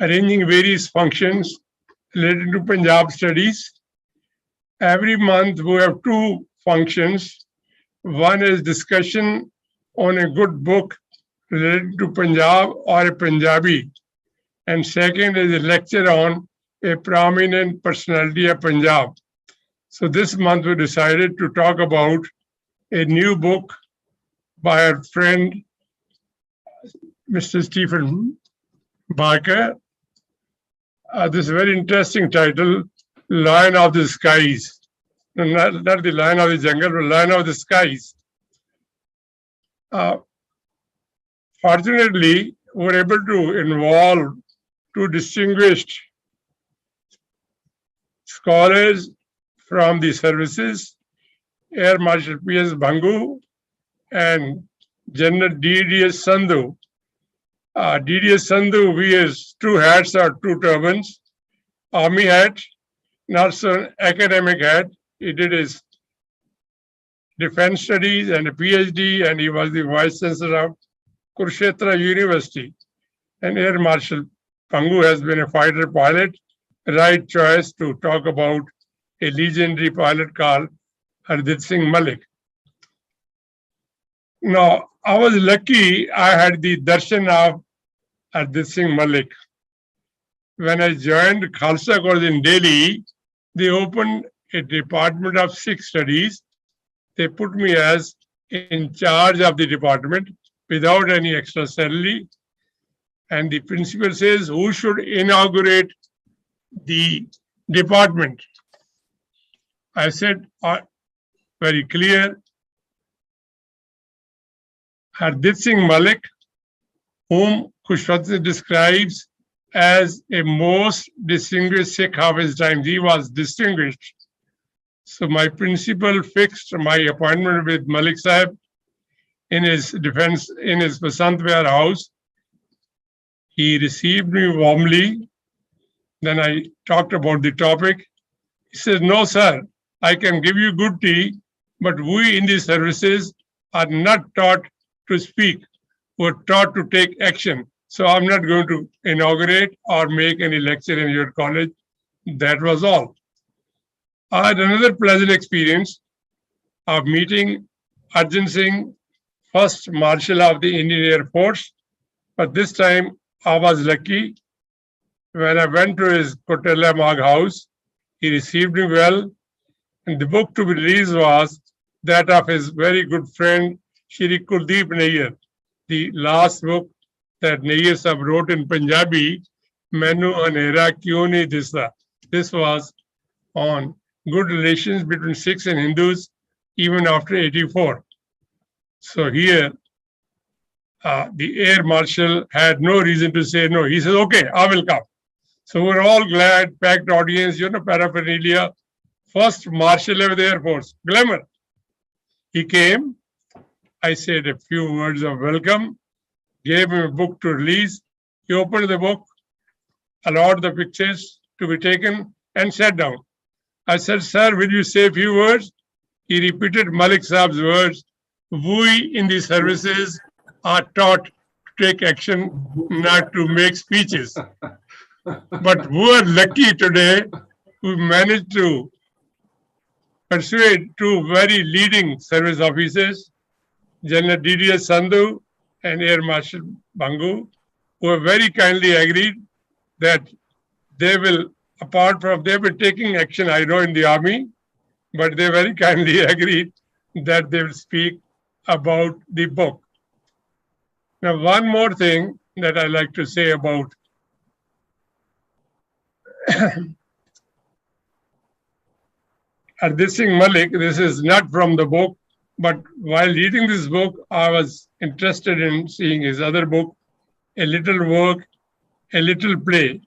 arranging various functions related to Punjab studies. Every month we have two functions. One is discussion on a good book related to Punjab or a Punjabi. And second is a lecture on a prominent personality of Punjab. So this month we decided to talk about a new book by our friend, Mr. Stephen Barker. This is a very interesting title, Lion of the Skies. Not the Lion of the Jungle, but Lion of the Skies. Fortunately, we were able to involve two distinguished scholars from the services, Air Marshal P.S. Bhangu and General D.D.S. Sandhu. D.D.S. Sandhu wears two hats or two turbans, army hat, and also an academic hat. He did his defense studies and a PhD, and he was the Vice-Chancellor of Kurukshetra University. And Air Marshal Bhangu has been a fighter pilot, right choice to talk about a legendary pilot called Hardeep Singh Malik. Now, I was lucky I had the darshan of Hardeep Singh Malik. When I joined Khalsa College in Delhi, they opened a department of Sikh studies. They put me as in charge of the department without any extra salary. And the principal says, who should inaugurate the department? I said, very clear, Hardeep Singh Malik, whom Kurukshetra describes as a most distinguished Sikh of his time. He was distinguished. So my principal fixed my appointment with Malik Sahib in his defense, in his Basant Vihar house. He received me warmly. Then I talked about the topic. He said, no, sir, I can give you good tea, but we in these services are not taught to speak. We're taught to take action. So I'm not going to inaugurate or make any lecture in your college. That was all. I had another pleasant experience of meeting Arjun Singh, first Marshal of the Indian Air Force. But this time I was lucky. When I went to his Kotela Magh house, he received me well. And the book to be released was that of his very good friend, Shri Kuldeep Nayyar. The last book that Nayyar Sahib wrote in Punjabi, Mainu Anhera Kyun Nahi Dista. This was on good relations between Sikhs and Hindus even after 84. So here, the Air Marshal had no reason to say no. He says, okay, I will come. So we're all glad, packed audience, paraphernalia. First Marshal of the Air Force, glamour. He came. I said a few words of welcome, gave him a book to release. He opened the book, allowed the pictures to be taken, and sat down. I said, sir, will you say a few words? He repeated Malik Saab's words. We in the services are taught to take action, not to make speeches. But we are lucky today we managed to persuade two very leading service officers, General D.D.S. Sandhu and Air Marshal Bhangu, who have very kindly agreed that they will, apart from they've been taking action, I know, in the army, but they very kindly agreed that they will speak about the book. Now, one more thing that I like to say about Hardeep Singh Malik, this is not from the book, but while reading this book, I was interested in seeing his other book, A Little Work, A Little Play.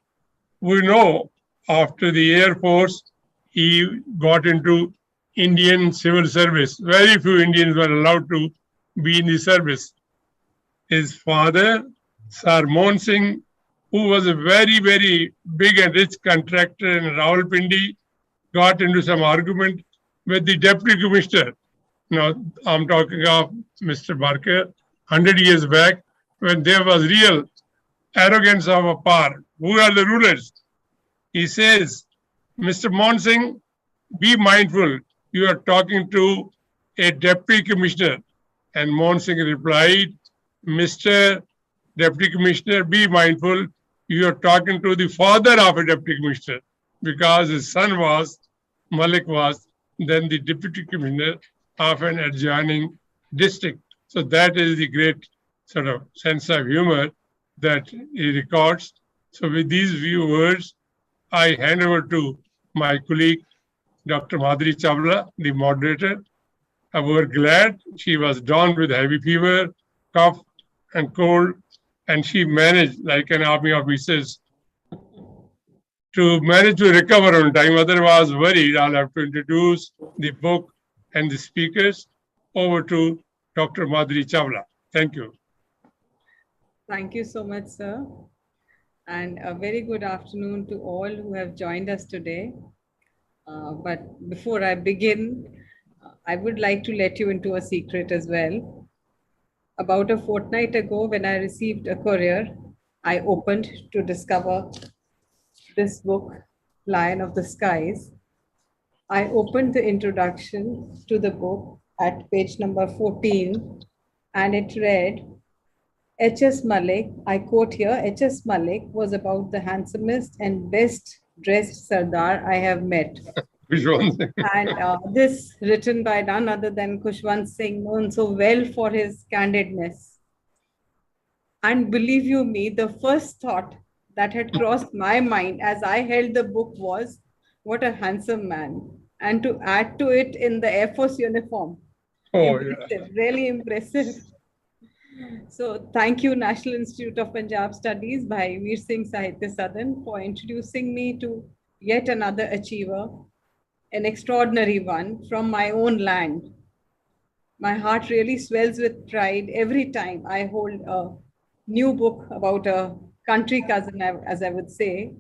We know after the Air Force, he got into Indian civil service. Very few Indians were allowed to be in the service. His father, Sir Mohan Singh, who was a very, very big and rich contractor in Rawalpindi, got into some argument with the deputy commissioner. Now, I'm talking of Mr. Barker, 100 years back, when there was real arrogance of a power. Who are the rulers? He says, Mr. Monsing, be mindful. You are talking to a deputy commissioner. And Monsing replied, Mr. Deputy Commissioner, be mindful. You are talking to the father of a deputy commissioner, because his son was, Malik was, then the deputy commissioner of an adjoining district. So that is the great sort of sense of humor that he records. So with these few words, I hand over to my colleague, Dr. Madhuri Chawla, the moderator. I was glad she was down with heavy fever, cough, and cold, and she managed, like an army officers, to manage to recover on time. Otherwise, worried. I'll have to introduce the book and the speakers. Over to Dr. Madhuri Chawla. Thank you. Thank you so much, sir. And a very good afternoon to all who have joined us today. But before I begin, I would like to let you into a secret as well. About a fortnight ago, when I received a courier, I opened to discover this book, Lion of the Skies. I opened the introduction to the book at page number 14, and it read, H.S. Malik, I quote here, H.S. Malik was about the handsomest and best dressed Sardar I have met. And this written by none other than Khushwant Singh, known so well for his candidness. And believe you me, the first thought that had crossed my mind as I held the book was, what a handsome man. And to add to it in the Air Force uniform. Oh, impressive, really impressive. So thank you, National Institute of Punjab Studies, Bhai Veer Singh Sahitya Sadan, for introducing me to yet another achiever, an extraordinary one from my own land. My heart really swells with pride every time I hold a new book about a country cousin, as I would say.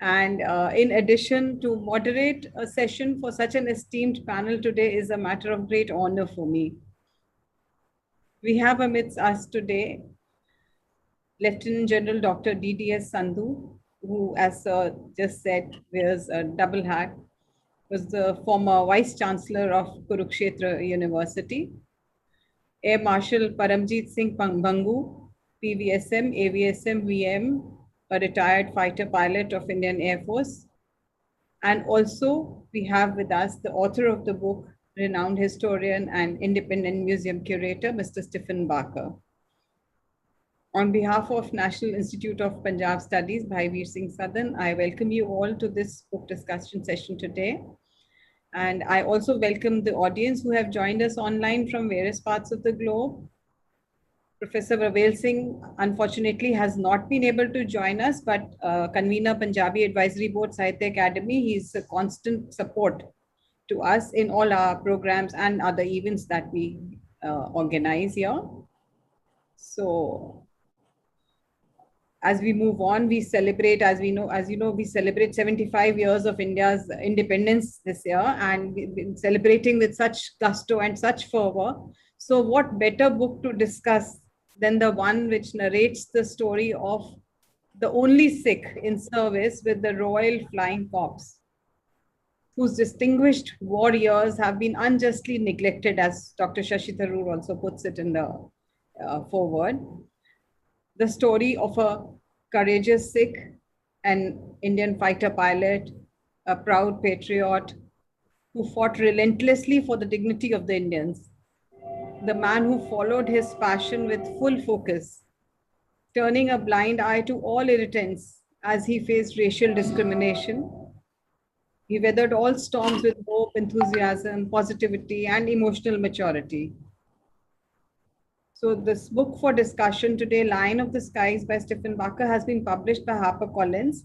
And in addition, to moderate a session for such an esteemed panel today is a matter of great honor for me. We have amidst us today Lieutenant General Dr. D.D.S. Sandhu, who, as just said, wears a double hat, was the former Vice-Chancellor of Kurukshetra University. Air Marshal Paramjit Singh Bhangu, PVSM, AVSM, VM, a retired fighter pilot of Indian Air Force. And also we have with us the author of the book, renowned historian and independent museum curator, Mr. Stephen Barker. On behalf of National Institute of Punjab Studies, Bhai Veer Singh Sadan, I welcome you all to this book discussion session today. And I also welcome the audience who have joined us online from various parts of the globe. Professor Ravel Singh, unfortunately, has not been able to join us, but convener Punjabi Advisory Board Sahitya Academy, he's a constant support to us in all our programs and other events that we organize here. So as we move on, we celebrate, as you know, we celebrate 75 years of India's independence this year, and we've been celebrating with such gusto and such fervor. So what better book to discuss than the one which narrates the story of the only Sikh in service with the Royal Flying Corps, whose distinguished war years have been unjustly neglected, as Dr. Shashi Tharoor also puts it in the foreword. The story of a courageous Sikh, an Indian fighter pilot, a proud patriot who fought relentlessly for the dignity of the Indians. The man who followed his passion with full focus, turning a blind eye to all irritants as he faced racial discrimination. He weathered all storms with hope, enthusiasm, positivity, and emotional maturity. So this book for discussion today, Lion of the Skies by Stephen Barker, has been published by HarperCollins.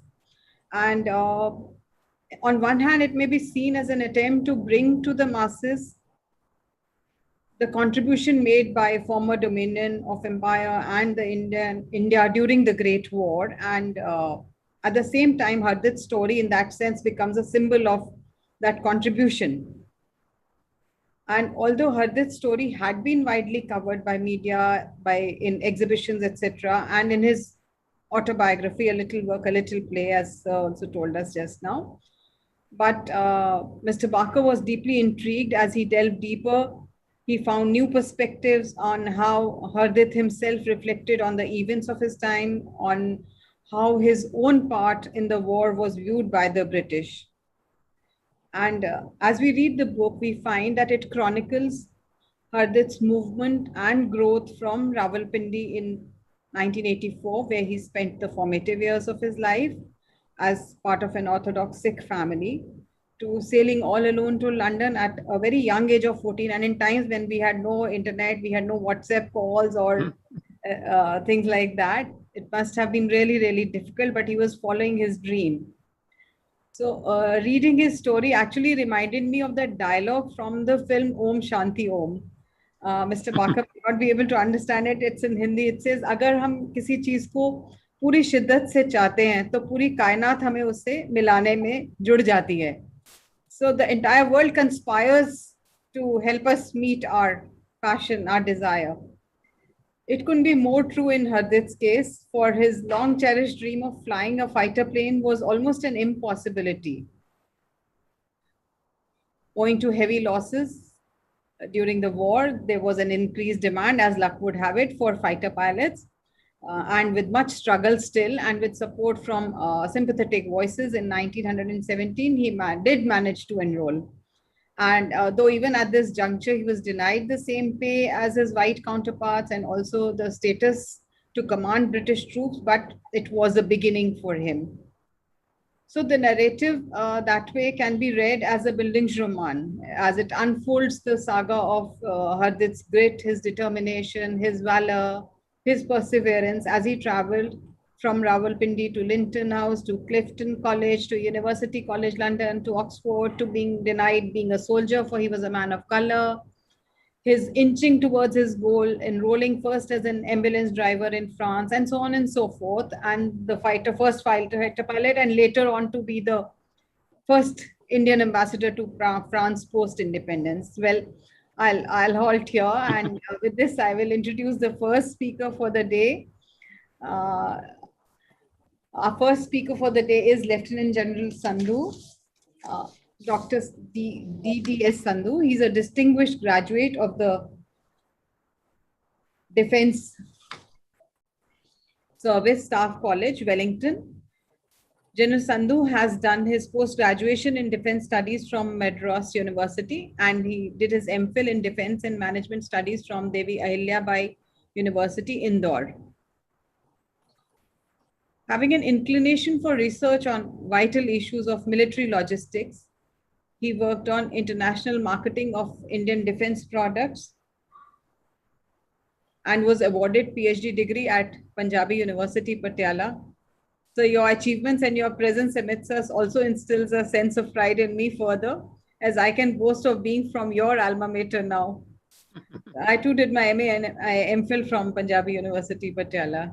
And on one hand, it may be seen as an attempt to bring to the masses the contribution made by former dominion of empire and the India during the Great War. And at the same time, Hardit's story in that sense becomes a symbol of that contribution. And although Hardit's story had been widely covered by media, in exhibitions, etc., and in his autobiography, a little work, a little play, as also told us just now. But Mr. Barker was deeply intrigued as he delved deeper. He found new perspectives on how Hardit himself reflected on the events of his time, on how his own part in the war was viewed by the British. And as we read the book, we find that it chronicles Hardit's movement and growth from Rawalpindi in 1984, where he spent the formative years of his life as part of an Orthodox Sikh family, to sailing all alone to London at a very young age of 14. And in times when we had no internet, we had no WhatsApp calls or things like that, it must have been really, really difficult, but he was following his dream. So reading his story actually reminded me of that dialogue from the film Om Shanti Om. Mr. Barker may not be able to understand it. It's in Hindi. It says, अगर हम किसी चीज को पूरी शिद्दत से चाहते हैं, तो पूरी कायनात हमें उससे मिलाने में जुड़ जाती है. So the entire world conspires to help us meet our passion, our desire. It couldn't be more true in Hardit's case, for his long cherished dream of flying a fighter plane was almost an impossibility. Owing to heavy losses during the war, there was an increased demand, as luck would have it, for fighter pilots. And with much struggle still, and with support from sympathetic voices, in 1917, he did manage to enroll. And though even at this juncture, he was denied the same pay as his white counterparts and also the status to command British troops, but it was a beginning for him. So the narrative that way can be read as a Bildungsroman, as it unfolds the saga of Hardit's grit, his determination, his valor, his perseverance as he traveled from Rawalpindi to Linton House, to Clifton College, to University College London, to Oxford, to being denied being a soldier, for he was a man of color. His inching towards his goal, enrolling first as an ambulance driver in France, and so on and so forth. And the first fighter pilot, and later on to be the first Indian ambassador to France post-independence. Well, I'll halt here, and with this, I will introduce the first speaker for the day. Our first speaker for the day is Lieutenant General Sandhu, Dr. D.D.S. Sandhu. He's a distinguished graduate of the Defense Service Staff College, Wellington. General Sandhu has done his post-graduation in Defense Studies from Madras University, and he did his MPhil in Defense and Management Studies from Devi Ahilyabai University, Indore. Having an inclination for research on vital issues of military logistics, he worked on international marketing of Indian defense products and was awarded PhD degree at Punjabi University, Patiala. So your achievements and your presence amidst us also instills a sense of pride in me further, as I can boast of being from your alma mater now. I too did my MA and MPhil from Punjabi University, Patiala.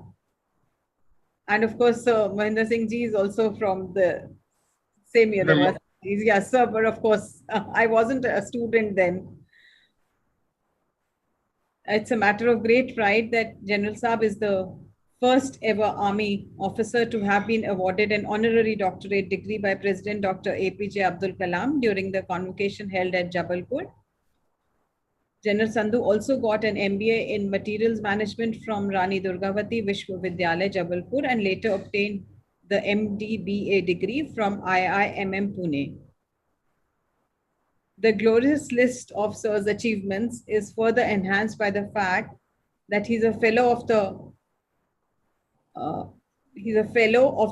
And of course, Mahendra Singh ji is also from the same university. Yes, sir, but of course, I wasn't a student then. It's a matter of great pride that General Saab is the first ever army officer to have been awarded an honorary doctorate degree by President Dr. APJ Abdul Kalam during the convocation held at Jabalpur. General Sandhu also got an MBA in Materials Management from Rani Durgavati Vishwavidyalaya, Jabalpur, and later obtained the MD/BA degree from IIMM Pune. The glorious list of Sir's achievements is further enhanced by the fact that he's a fellow of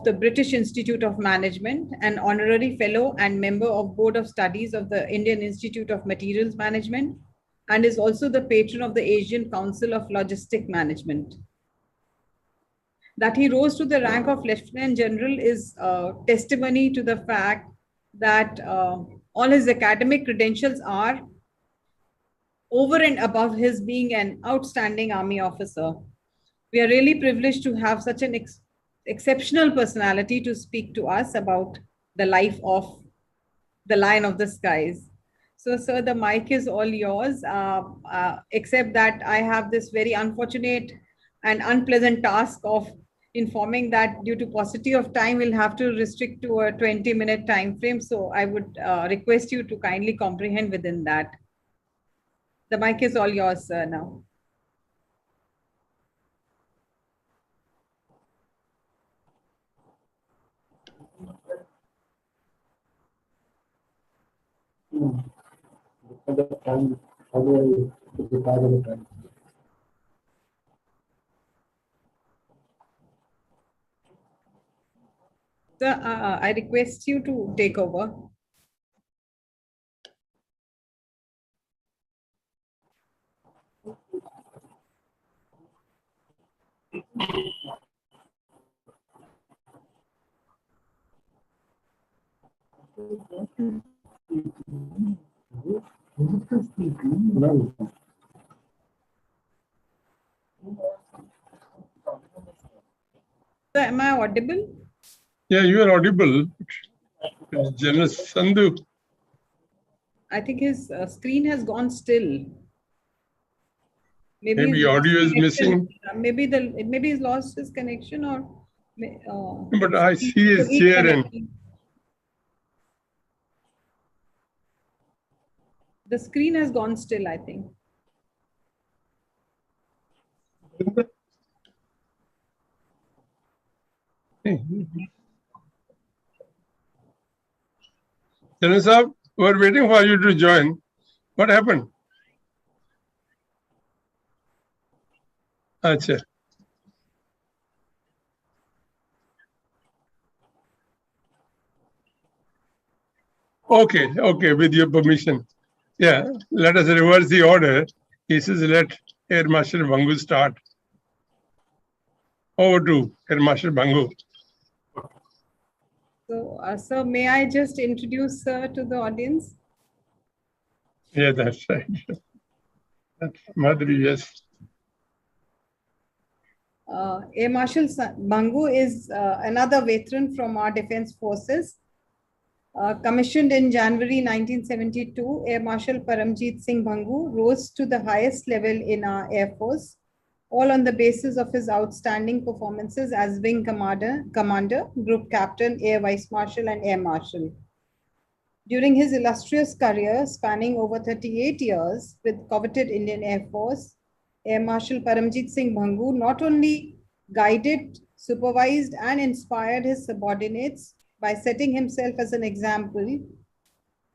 the British Institute of Management, an honorary fellow and member of Board of Studies of the Indian Institute of Materials Management, and is also the patron of the Asian Council of Logistic Management. That he rose to the rank of Lieutenant General is testimony to the fact that all his academic credentials are over and above his being an outstanding army officer. We are really privileged to have such an exceptional personality to speak to us about the life of the Lion of the Skies. So, sir, the mic is all yours, except that I have this very unfortunate and unpleasant task of informing that due to paucity of time, we'll have to restrict to a 20-minute time frame. So I would request you to kindly comprehend within that. The mic is all yours, sir, now. At the time, how do I decide on the time? Sir, I request you to take over. No. Sir, am I audible? Yeah, you are audible. General Sandhu. I think his screen has gone still. Maybe he's lost audio is connection. missing. Maybe he's lost his connection, or But I see his chair and the screen has gone still, I think. General Saab, we're waiting for you to join. What happened? Acha. Okay, with your permission. Yeah, let us reverse the order. He says let Air Marshal Bhangu start. Over to Air Marshal Bhangu. So, sir, may I just introduce sir to the audience? Yeah, that's right. That's Madhuri, yes. Air Marshal Bhangu is another veteran from our defense forces. Commissioned in January 1972, Air Marshal Paramjit Singh Bhangu rose to the highest level in our Air Force, all on the basis of his outstanding performances as Wing Commander, Group Captain, Air Vice Marshal, and Air Marshal. During his illustrious career spanning over 38 years with coveted Indian Air Force, Air Marshal Paramjit Singh Bhangu not only guided, supervised, and inspired his subordinates by setting himself as an example,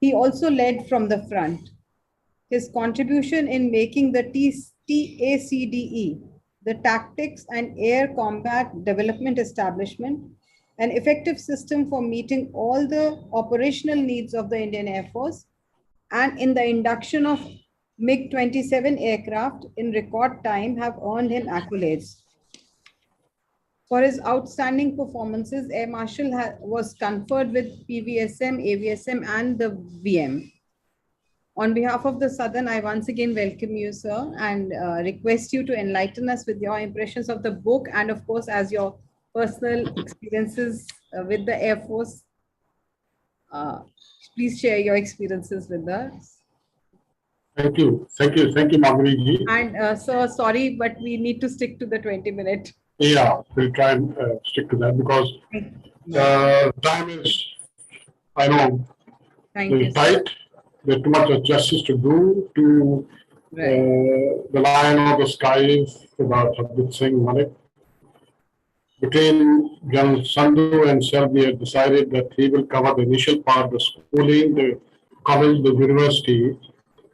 he also led from the front. His contribution in making the TACDE, the Tactics and Air Combat Development Establishment, an effective system for meeting all the operational needs of the Indian Air Force, and in the induction of MiG-27 aircraft in record time, have earned him accolades. For his outstanding performances, Air Marshal was conferred with PVSM, AVSM, and the VM. On behalf of the Sadan, I once again welcome you, sir, and request you to enlighten us with your impressions of the book and, of course, as your personal experiences with the Air Force. Please share your experiences with us. Thank you, Madhuri ji. And sir, sorry, but we need to stick to the 20-minute. Yeah, we'll try and stick to that because time is, I know, tight. There's too much justice to do to the Lion of the Skies about Hardeep Singh Malik. Between General Sandhu and Self, we have decided that he will cover the initial part, the schooling, the college, the university,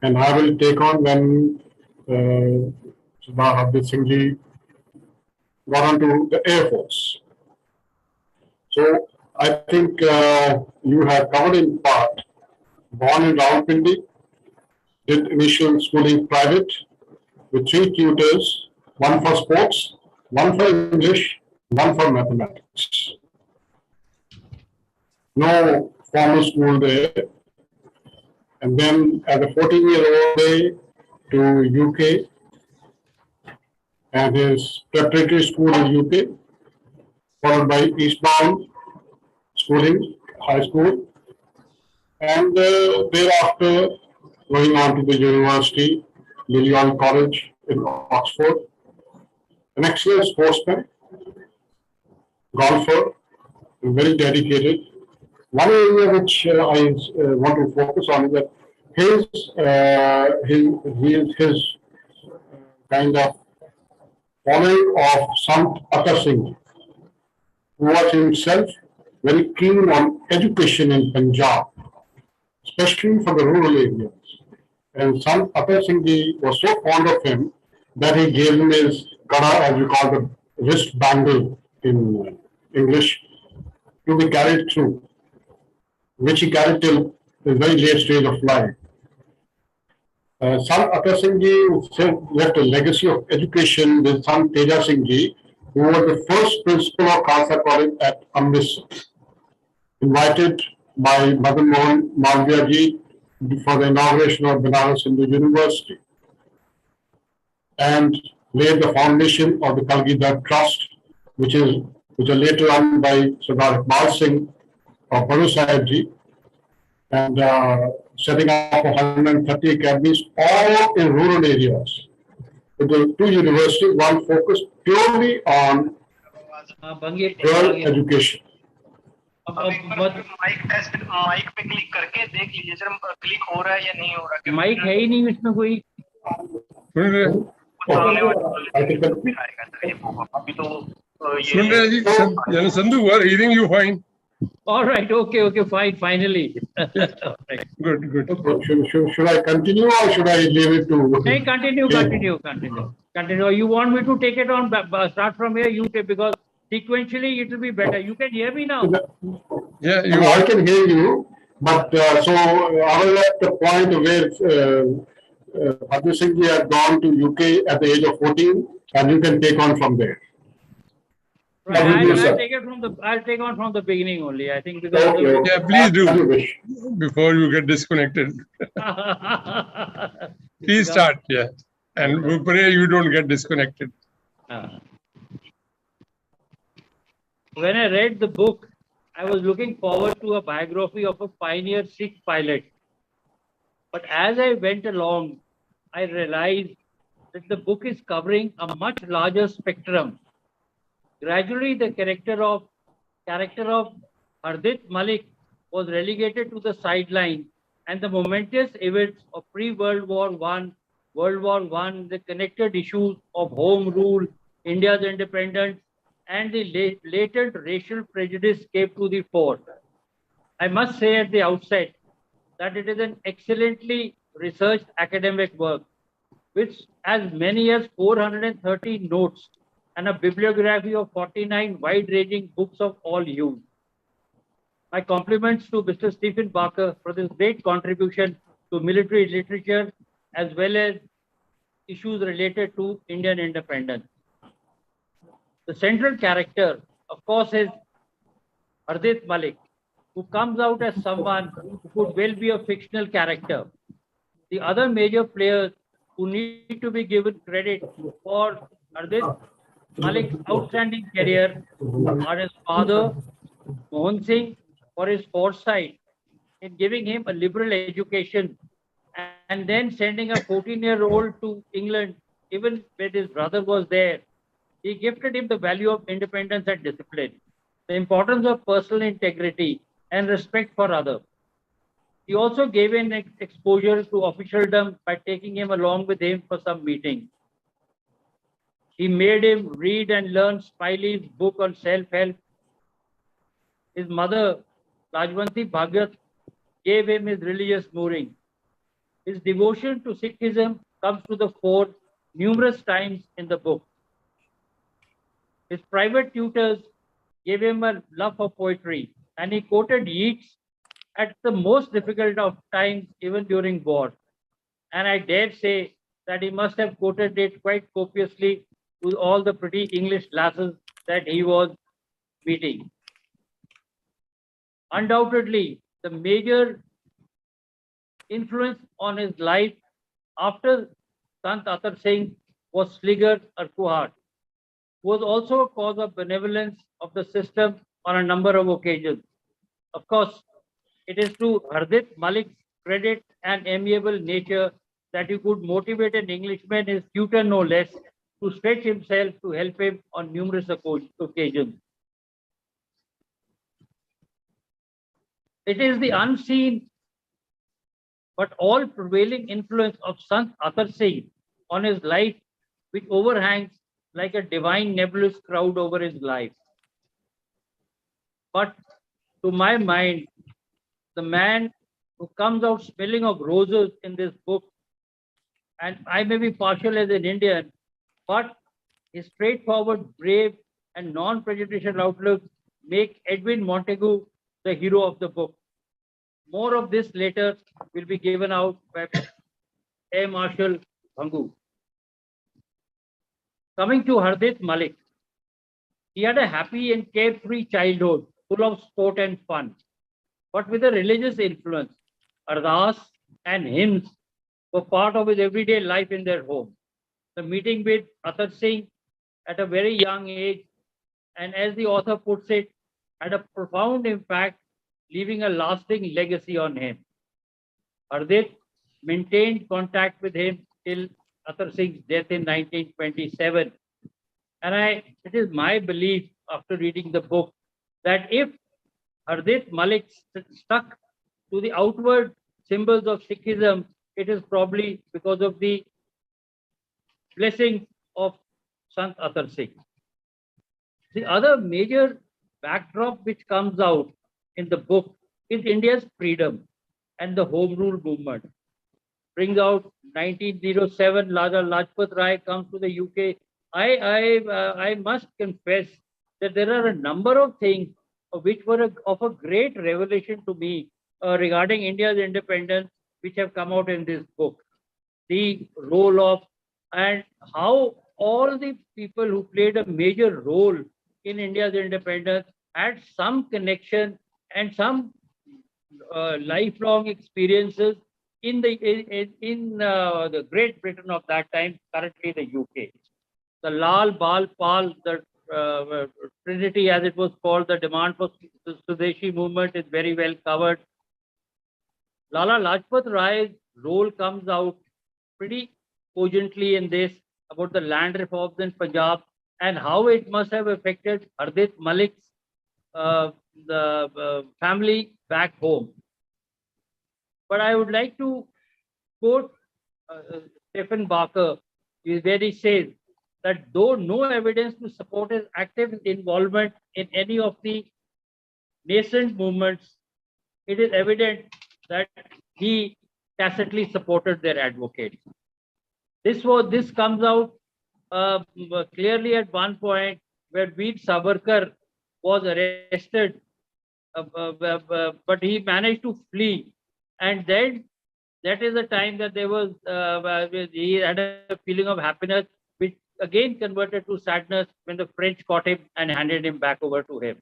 and I will take on when Hardeep Singh ji got onto the Air Force. So I think you have covered in part. Born in Rawalpindi, did initial schooling private with 3 tutors, one for sports, one for English, one for mathematics. No formal school there. And then as a 14-year-old day to UK and his preparatory school in UK, followed by Eastbound schooling, high school, and thereafter going on to the university, Lilian College in Oxford, an excellent sportsman, golfer, very dedicated. One area which I want to focus on is that his kind of following of Sant Atar Singh, who was himself very keen on education in Punjab, especially for the rural areas. And Sant Atar Singh Ji was so fond of him that he gave him his kada, as we call the wrist bangle in English, to be carried through, which he carried till the very late stage of life. Sant Atar Singh Ji left a legacy of education with Sant Teja Singh Ji, who was the first principal of Khalsa College at Amritsar, invited by Madan Mohan Malviya Ji for the inauguration of Banaras Hindu University, and laid the foundation of the Kalgidar Trust, which are later run by Sardar Iqbal Singh of Bharu Sahib Ji, and setting up 130 academies, all in rural areas. With the two universities, one focused purely on girl education. Mic test mic पे click करके देख लीजिए sir click हो रहा है या नहीं हो रहा है माइक है ही नहीं इसमें कोई अभी तो सुन रहे हैं जी Sandhu are hearing you fine. All right, okay, fine, finally. Good. Should I continue or should I leave it to? Hey, continue. You want me to take it on, start from here, you take, because sequentially it will be better. You can hear me now? Yeah, I can hear you, but so I was at the point where Madhuri Singh Ji had gone to UK at the age of 14, and you can take on from there. Right, I'll take on from the beginning only, I think, because Okay. yeah, please do before you get disconnected. Please start, yeah, and we pray you don't get disconnected. When I read the book, I was looking forward to a biography of a pioneer Sikh pilot. But as I went along, I realized that the book is covering a much larger spectrum. Gradually, the character of Ardit Malik was relegated to the sideline, and the momentous events of pre-World War I, World War I, the connected issues of home rule, India's independence, and the latent racial prejudice came to the fore. I must say at the outset that it is an excellently researched academic work, which has many as 430 notes and a bibliography of 49 wide-ranging books of all hues. My compliments to Mr. Stephen Barker for this great contribution to military literature as well as issues related to Indian independence. The central character, of course, is Ardit Malik, who comes out as someone who could well be a fictional character. The other major players who need to be given credit for Ardit Malik's outstanding career are his father, Mohan Singh, for his foresight in giving him a liberal education and then sending a 14-year-old to England, even when his brother was there. He gifted him the value of independence and discipline, the importance of personal integrity and respect for others. He also gave him exposure to officialdom by taking him along with him for some meetings. He made him read and learn Spiley's book on self-help. His mother, Lajwanti Bhagat, gave him his religious mooring. His devotion to Sikhism comes to the fore numerous times in the book. His private tutors gave him a love for poetry, and he quoted Yeats at the most difficult of times, even during war. And I dare say that he must have quoted it quite copiously to all the pretty English lasses that he was meeting. Undoubtedly, the major influence on his life after Sant Atar Singh was Sligar Urquhart, who was also a cause of benevolence of the system on a number of occasions. Of course, it is to Ardit Malik's credit and amiable nature that he could motivate an Englishman, his tutor no less, to stretch himself to help him on numerous occasions. It is the unseen but all prevailing influence of Sant Athar Singh on his life which overhangs like a divine nebulous cloud over his life. But to my mind, the man who comes out smelling of roses in this book, and I may be partial as an Indian, but his straightforward, brave, and non-prejudicial outlook make Edwin Montagu the hero of the book. More of this later will be given out by Air Marshal Bhangu. Coming to Hardit Malik, he had a happy and carefree childhood, full of sport and fun, but with a religious influence. Ardas and hymns were part of his everyday life in their home. The meeting with Athar Singh at a very young age, and as the author puts it, had a profound impact, leaving a lasting legacy on him. Hardit maintained contact with him till Athar Singh's death in 1927. And it is my belief after reading the book that if Hardit Malik stuck to the outward symbols of Sikhism, it is probably because of the blessing of Sant Athar Singh. The other major backdrop which comes out in the book is India's freedom and the Home Rule movement. Brings out 1907, Lala Lajpat Rai comes to the UK. I must confess that there are a number of things which were of a great revelation to me regarding India's independence, which have come out in this book. The role of and how all the people who played a major role in India's independence had some connection and some lifelong experiences in the Great Britain of that time, currently the UK. The Lal Bal Pal, the Trinity as it was called, the demand for the Swadeshi movement is very well covered. Lala Lajpat Rai's role comes out pretty cogently in this about the land reforms in Punjab and how it must have affected Hardit Malik's family back home. But I would like to quote Stephen Barker, where he says that though no evidence to support his active involvement in any of the nascent movements, it is evident that he tacitly supported their advocates. This comes out clearly at one point where Veer Savarkar was arrested, but he managed to flee. And then that is the time that there was, he had a feeling of happiness, which again converted to sadness when the French caught him and handed him back over to him.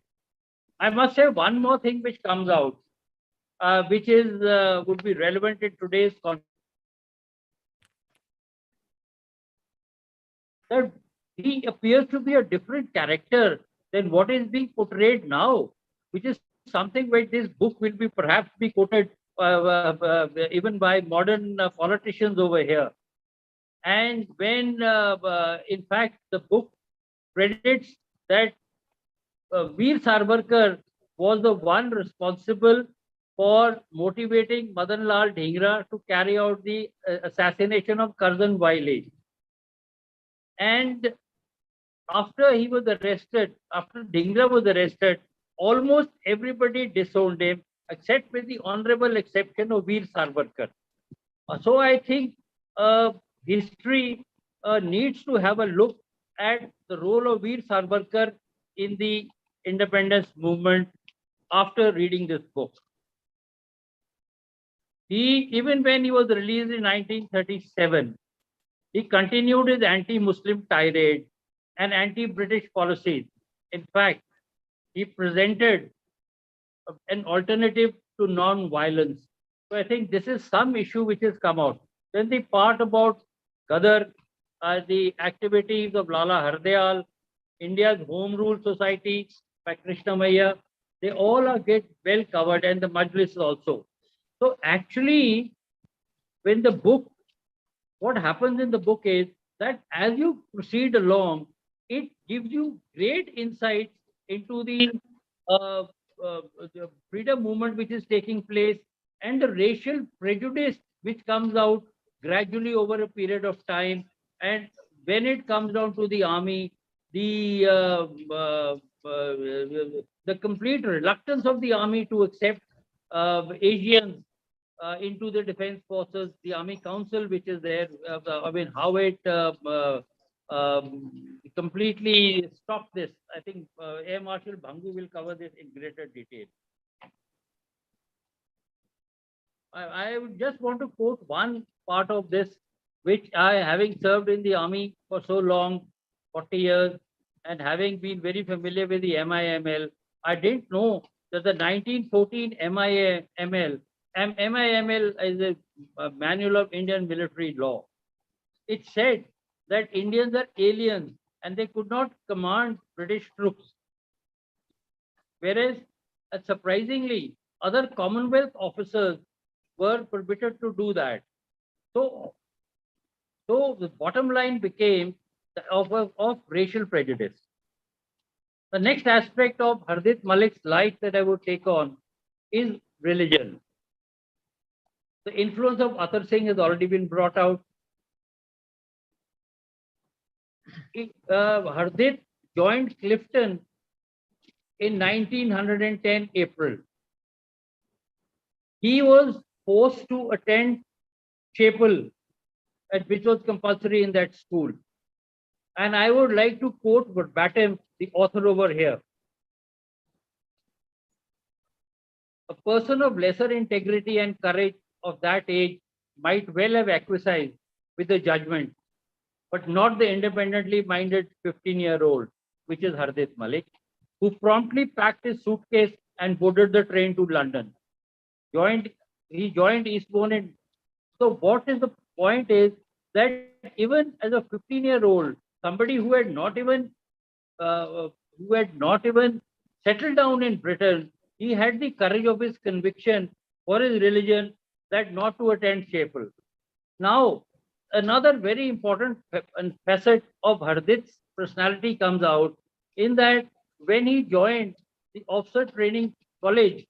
I must say one more thing which comes out, which is would be relevant in today's context. That he appears to be a different character than what is being portrayed now, which is something where this book will be perhaps be quoted even by modern politicians over here. And when, in fact, the book credits that Veer Savarkar was the one responsible for motivating Madan Lal Dhingra to carry out the assassination of Curzon Wiley. And after he was arrested, after Dhingra was arrested, almost everybody disowned him, except with the honorable exception of Veer Savarkar. So I think history needs to have a look at the role of Veer Savarkar in the independence movement after reading this book. Even when he was released in 1937, he continued his anti-Muslim tirade and anti-British policies. In fact, he presented an alternative to non-violence. So I think this is some issue which has come out. Then the part about Gadar, the activities of Lala Hardyal, India's Home Rule Society by Krishna Maya, they all are get well covered, and the Majlis also. So actually, when the book, what happens in the book is that as you proceed along, it gives you great insights into the the freedom movement which is taking place, and the racial prejudice which comes out gradually over a period of time. And when it comes down to the army, the complete reluctance of the army to accept Asians into the defense forces, the Army Council which is there, I mean, how it completely stopped this. I think Air Marshal Bhangu will cover this in greater detail. I would just want to quote one part of this, which I, having served in the army for so long, 40 years, and having been very familiar with the MIML, I didn't know that the 1914 MIML is a manual of Indian military law. It said that Indians are aliens and they could not command British troops. Whereas, surprisingly, other Commonwealth officers were permitted to do that. So the bottom line became of racial prejudice. The next aspect of Hardeep Malik's life that I would take on is religion. The influence of Athar Singh has already been brought out. Hardeep joined Clifton in 1910 April. He was forced to attend chapel, which was compulsory in that school. And I would like to quote verbatim the author over here. A person of lesser integrity and courage of that age might well have acquiesced with the judgment, but not the independently minded 15-year-old, which is Hardeep Malik, who promptly packed his suitcase and boarded the train to London. He joined Eastbourne. So what is the point is that even as a 15-year-old, somebody who had not even settled down in Britain, he had the courage of his conviction for his religion that not to attend chapel. Now, another very important facet of Hardeep's personality comes out in that when he joined the officer training college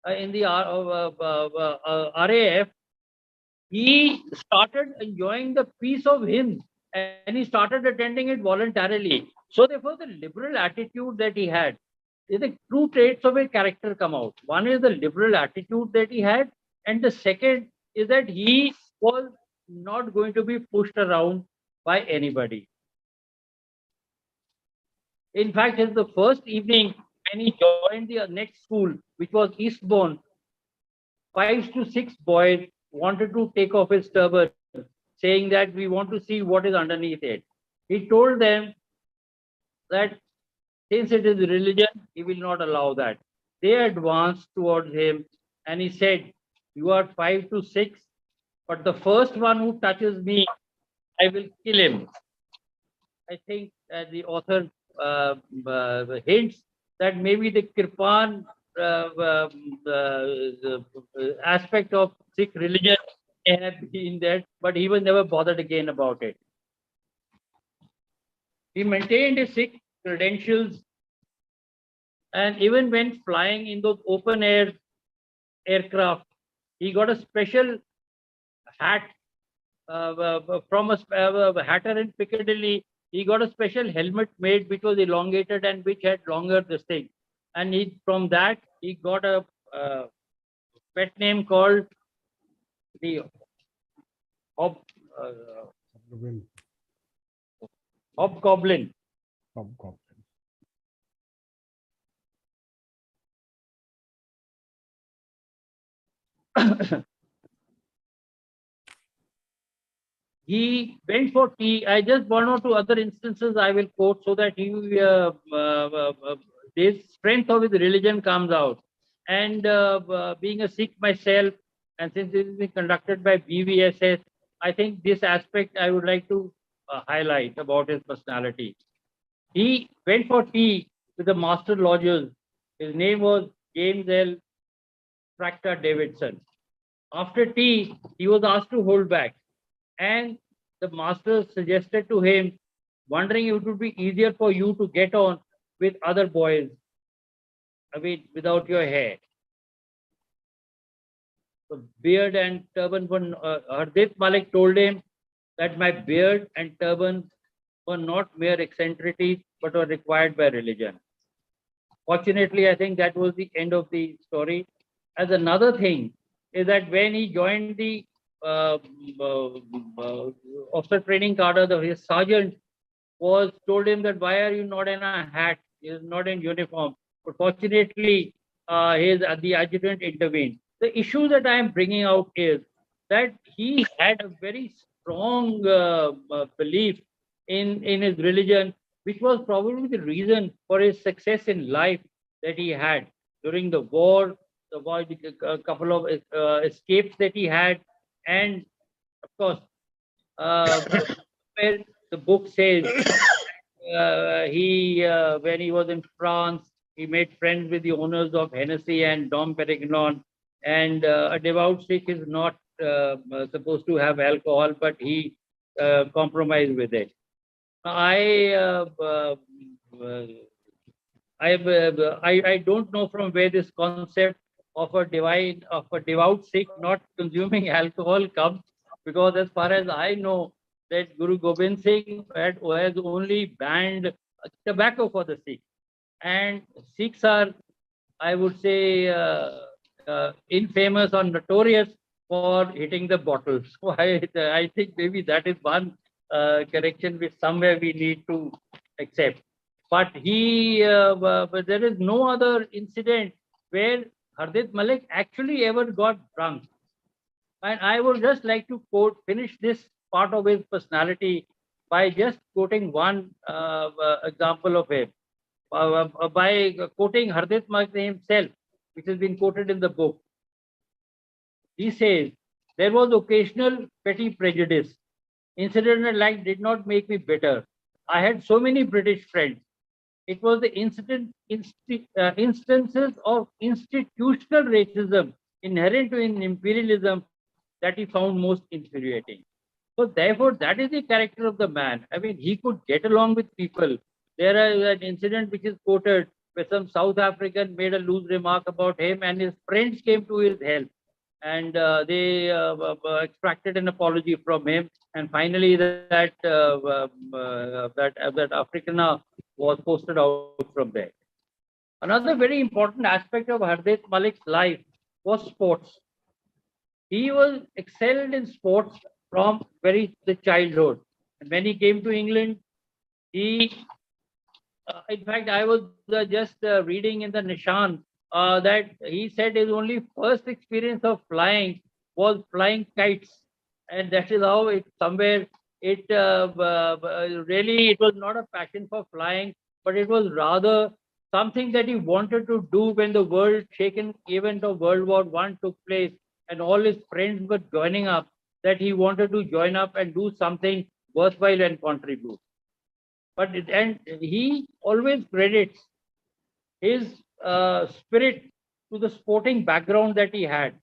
in the RAF, he started enjoying the peace of hymns and he started attending it voluntarily. So therefore, the liberal attitude that he had, the true traits of his character come out. One is the liberal attitude that he had, and the second is that he was not going to be pushed around by anybody. In fact, in the first evening when he joined the next school, which was Eastbourne, 5 to 6 boys wanted to take off his turban, saying that we want to see what is underneath it. He told them that since it is religion, he will not allow that. They advanced towards him and he said, "You are 5 to 6, but the first one who touches me, I will kill him." I think the author hints that maybe the Kirpan aspect of Sikh religion may have been there, but he was never bothered again about it. He maintained his Sikh credentials, and even when flying in those open air aircraft, he got a special hat from a hatter in Piccadilly. He got a special helmet made which was elongated and which had longer this thing. And from that, he got a pet name called the Hobgoblin. He went for tea. I just one or two other instances I will quote so that the strength of his religion comes out. And being a Sikh myself, and since this is being conducted by PVSM, I think this aspect I would like to highlight about his personality. He went for tea with the master lodgers. His name was James L. Fracta Davidson. After tea, he was asked to hold back. And the master suggested to him, wondering if it would be easier for you to get on with other boys. I mean, without your hair. So beard and turban, Hardeep Malik told him that my beard and turban were not mere eccentricities, but were required by religion. Fortunately, I think that was the end of the story. As another thing is that when he joined the uh, uh, uh, officer training cadre, his sergeant was told him that why are you not in a hat? He is not in uniform. But fortunately, the adjutant intervened. The issue that I am bringing out is that he had a very strong belief in his religion, which was probably the reason for his success in life that he had during the war, a couple of escapes that he had, and of course, where the book says when he was in France, he made friends with the owners of Hennessy and Dom Perignon. And a devout Sikh is not supposed to have alcohol, but he compromised with it. I don't know from where this concept of a devout Sikh not consuming alcohol comes, because as far as I know, that Guru Gobind Singh has only banned tobacco for the Sikhs, and Sikhs are, I would say, infamous or notorious for hitting the bottles. So I think maybe that is one correction which somewhere we need to accept. But but there is no other incident where Hardeep Malik actually ever got drunk. And I would just like to finish this part of his personality by just quoting one example of him. By quoting Hardeep Malik himself, which has been quoted in the book. He says, there was occasional petty prejudice. Incident in life did not make me bitter. I had so many British friends. It was the instances of institutional racism inherent in imperialism that he found most infuriating. So therefore, that is the character of the man. I mean, he could get along with people. There is an incident which is quoted where some South African made a loose remark about him, and his friends came to his help, and they extracted an apology from him, and finally that Afrikaner was posted out from there. Another very important aspect of Hardeep Malik's life was sports. He was excelled in sports from the childhood. And when he came to England, he, in fact, I was just reading in the Nishan that he said his only first experience of flying was flying kites, and that is how it somewhere it really it was not a passion for flying, but it was rather something that he wanted to do when the world-shaking event of World War I took place, and all his friends were joining up, that he wanted to join up and do something worthwhile and contribute. And he always credits his spirit to the sporting background that he had.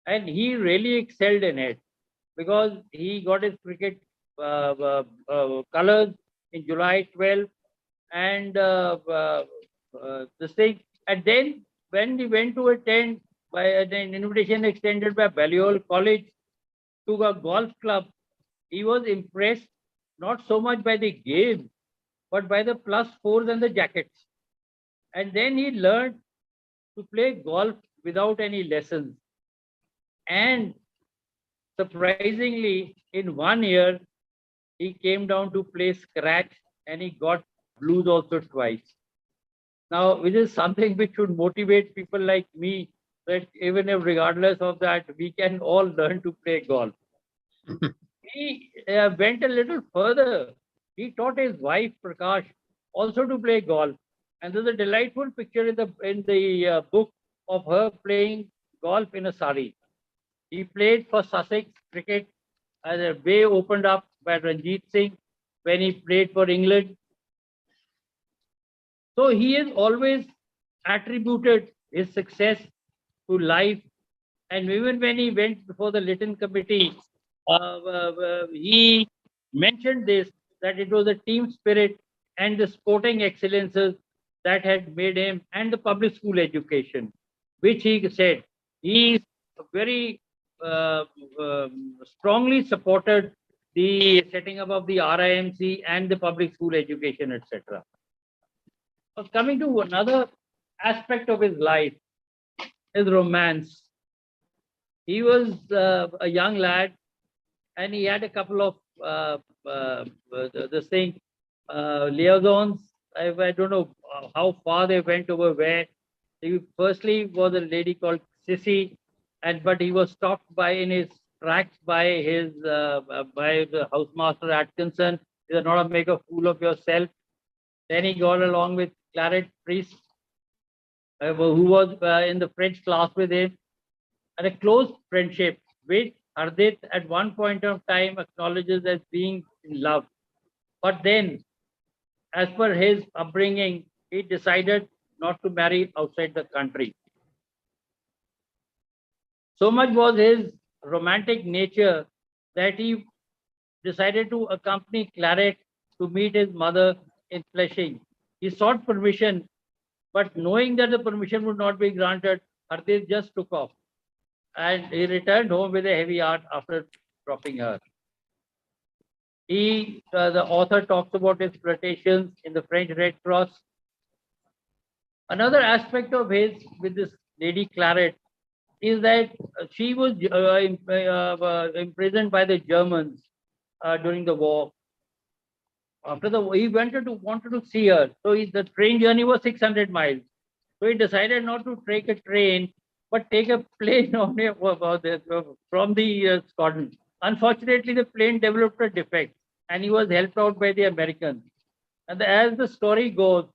And he really excelled in it, because he got his cricket colors in July 12, and this thing. And then when he went to attend by an invitation extended by Balliol College to a golf club, he was impressed not so much by the game, but by the +4s and the jackets. And then he learned to play golf without any lessons. And surprisingly, in 1 year, he came down to play scratch, and he got blues also twice. Now, which is something which should motivate people like me, that even if regardless of that, we can all learn to play golf. He went a little further. He taught his wife, Prakash, also to play golf. And there's a delightful picture in the book of her playing golf in a sari. He played for Sussex cricket, as a way opened up by Ranjit Singh when he played for England. So he has always attributed his success to life. And even when he went before the Lytton Committee, he mentioned this, that it was the team spirit and the sporting excellences that had made him, and the public school education, which he said he very strongly supported the setting up of the RIMC and the public school education, etc. Coming to another aspect of his life, his romance. He was a young lad, and he had a couple of liaisons. I don't know how far they went over where. He firstly was a lady called Sissy, but he was stopped in his tracks by the housemaster Atkinson. He said, "Not make a fool of yourself." Then he got along with Claret Priest, who was in the French class with him, and a close friendship, which Hardit at one point of time acknowledges as being in love. But then, as per his upbringing, he decided not to marry outside the country. So much was his romantic nature that he decided to accompany Claret to meet his mother in Flushing. He sought permission, but knowing that the permission would not be granted, Hardit just took off. And he returned home with a heavy heart after dropping her. The author talks about his flirtations in the French Red Cross. Another aspect of his with this lady Claret is that she was imprisoned by the Germans during the war. After the war, he wanted to see her. So the train journey was 600 miles. So he decided not to take a train, but take a plane from the Scotland. Unfortunately, the plane developed a defect, and he was helped out by the Americans. And as the story goes,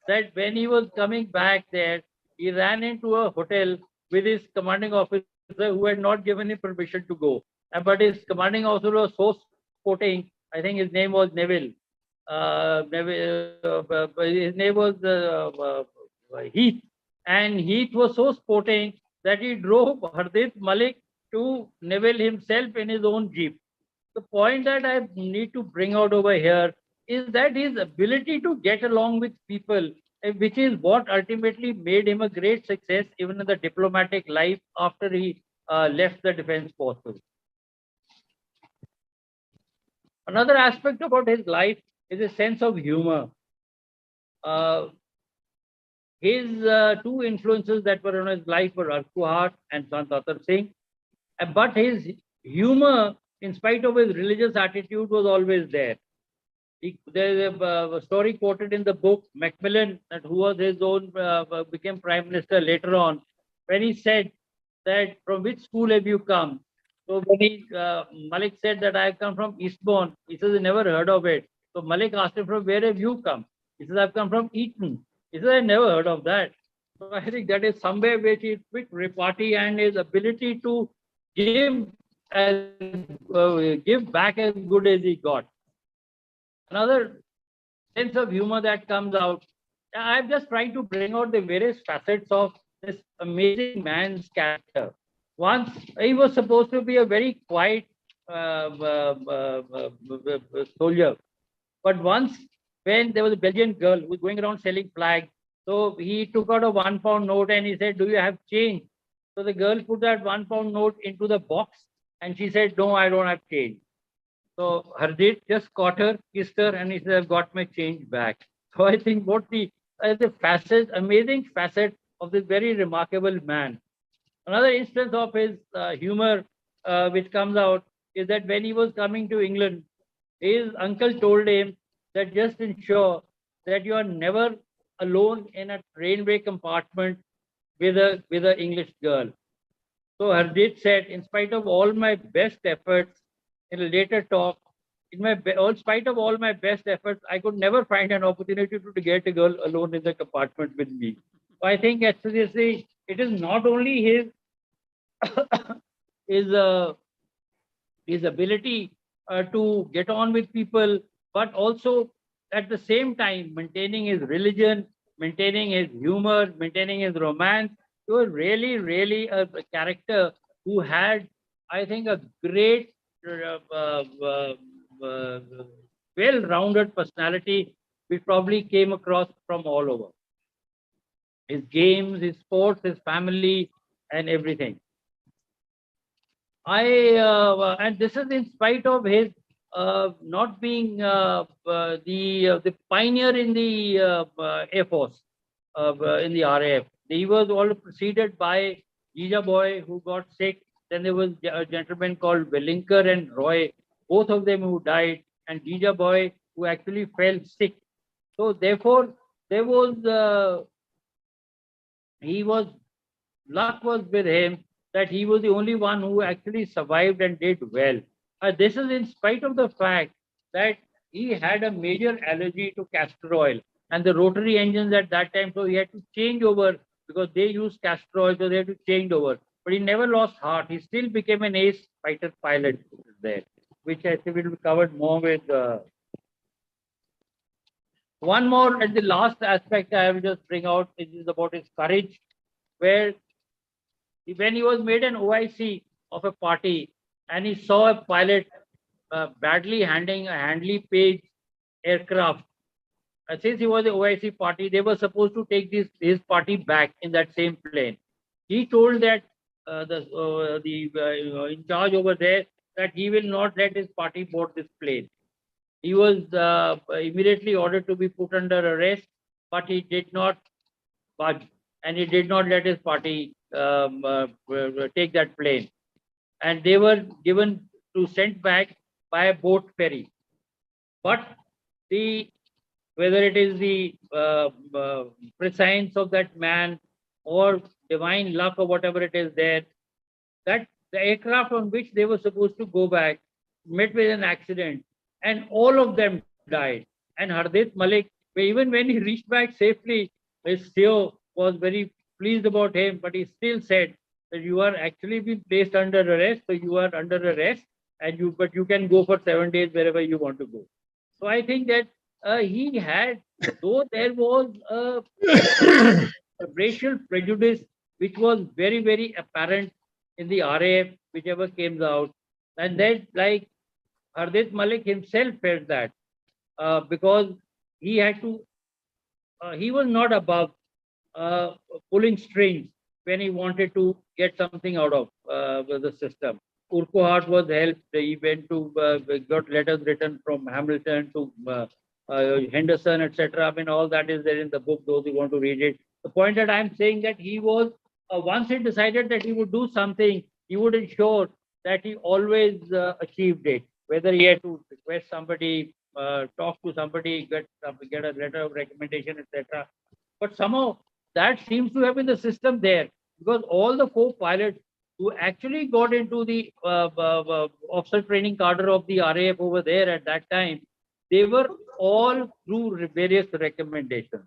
that when he was coming back there, he ran into a hotel with his commanding officer who had not given him permission to go. But his commanding officer was so sporting. I think his name was Neville. His name was Heath. And Heath was so sporting that he drove Hardit Malik to Neville himself in his own jeep. The point that I need to bring out over here is that his ability to get along with people, which is what ultimately made him a great success even in the diplomatic life after he left the defense forces. Another aspect about his life is a sense of humor. His two influences that were in his life were Arkuhat and Sant Singh. But his humor, in spite of his religious attitude, was always there. There's a story quoted in the book, Macmillan, who was his own, became Prime Minister later on, when he said that, "From which school have you come?" So when Malik said that I have come from Eastbourne, he says he never heard of it. So Malik asked him, "From where have you come?" He says, "I've come from Eton." He says, "I never heard of that." So I think that is somewhere which is quick repartee and his ability to give back as good as he got. Another sense of humor that comes out, I'm just trying to bring out the various facets of this amazing man's character. Once he was supposed to be a very quiet soldier, but once when there was a Belgian girl who was going around selling flags, so he took out a £1 note and he said, "Do you have change?" So the girl put that £1 note into the box and she said, "No, I don't have change." So Hardit just caught her, kissed her, and he said, "I've got my change back." So I think what the amazing facet of this very remarkable man. Another instance of his humor which comes out is that when he was coming to England, his uncle told him that just ensure that you are never alone in a railway compartment with a English girl. So Hardit said, "In spite of all my best efforts," in a later talk, in spite of all my best efforts, I could never find an opportunity to get a girl alone in the compartment with me. So I think actually it is not only his his ability to get on with people, but also at the same time maintaining his religion, maintaining his humor, maintaining his romance. He was really, really a character who had, I think, a great, well-rounded personality, which probably came across from all over. his games, his sports, his family, and everything. And this is in spite of his not being the pioneer in the Air Force, in the RAF. He was all preceded by Jija Boy, who got sick. Then there was a gentleman called Wellinker and Roy, both of them who died, and Jija Boy, who actually fell sick. So therefore, there was luck was with him that he was the only one who actually survived and did well. This is in spite of the fact that he had a major allergy to castor oil and the rotary engines at that time, so he had to change over because they used castor oil, so they had to change over. But he never lost heart. He still became an ace fighter pilot there, which I think will be covered more with. One more at the last aspect I will just bring out is about his courage, where when he was made an OIC of a party and he saw a pilot badly handling a Handley Page aircraft. Since he was the OIC party, they were supposed to take his party back in that same plane. He told that the in charge over there that he will not let his party board this plane. He was immediately ordered to be put under arrest, but he did not budge and he did not let his party take that plane. And they were given to sent back by a boat ferry. But whether it is the prescience of that man or divine luck or whatever it is there, that the aircraft on which they were supposed to go back met with an accident and all of them died. And Hardeep Malik, even when he reached back safely, his CEO was very pleased about him, but he still said that you are actually being placed under arrest, so you are under arrest, and but you can go for 7 days wherever you want to go. So I think that he had, though there was a racial prejudice which was very, very apparent in the RAF, whichever came out, and then like Hardeep Malik himself felt that because he had to, he was not above pulling strings when he wanted to get something out of the system. Urquhart was helped. He went to got letters written from Hamilton to Henderson, etc. I mean, all that is there in the book. Those who want to read it. The point that I'm saying that he was once he decided that he would do something, he would ensure that he always achieved it. Whether he had to request somebody, talk to somebody, get a letter of recommendation, etc. But somehow that seems to have been the system there, because all the 4 pilots who actually got into the officer training cadre of the RAF over there at that time, they were all through various recommendations.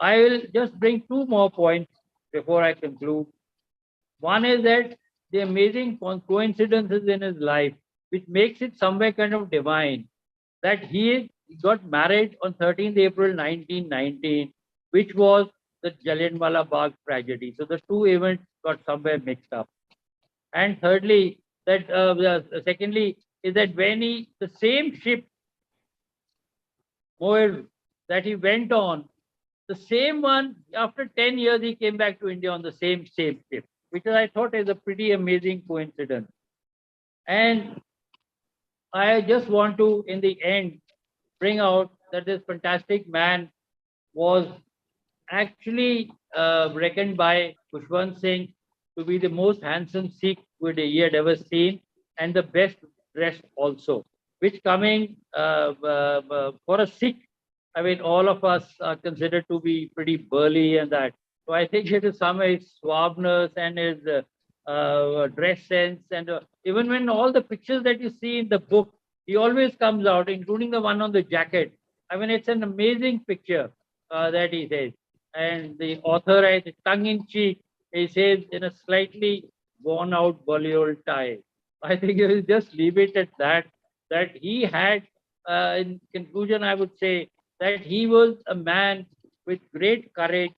I will just bring 2 more points before I conclude. One is that the amazing coincidences in his life, which makes it somewhere kind of divine, that he got married on 13th April 1919, which was the Jallianwala Bagh tragedy. So the 2 events got somewhere mixed up. And thirdly, secondly, is that when the same ship, Moel, that he went on, the same one, after 10 years, he came back to India on the same ship, which I thought is a pretty amazing coincidence. And I just want to, in the end, bring out that this fantastic man was actually reckoned by Khushwant Singh to be the most handsome Sikh he had ever seen, and the best dressed also, which coming for a Sikh, I mean, all of us are considered to be pretty burly and that. So I think it is some his suaveness and his dress sense, and even when all the pictures that you see in the book, he always comes out, including the one on the jacket. I mean, it's an amazing picture that he says. And the author, tongue in cheek, he says in a slightly worn out Bollywood tie. I think you will just leave it at that, that he had, in conclusion, I would say that he was a man with great courage,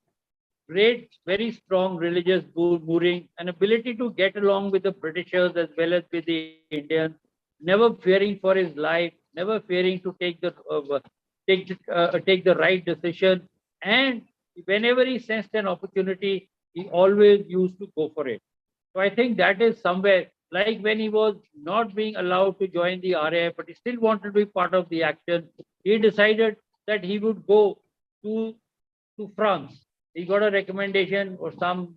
great, very strong religious mooring, an ability to get along with the Britishers as well as with the Indians, never fearing for his life, never fearing to take the right decision, and whenever he sensed an opportunity, he always used to go for it. So I think that is somewhere, like when he was not being allowed to join the RAF, but he still wanted to be part of the action, he decided that he would go to France. He got a recommendation or some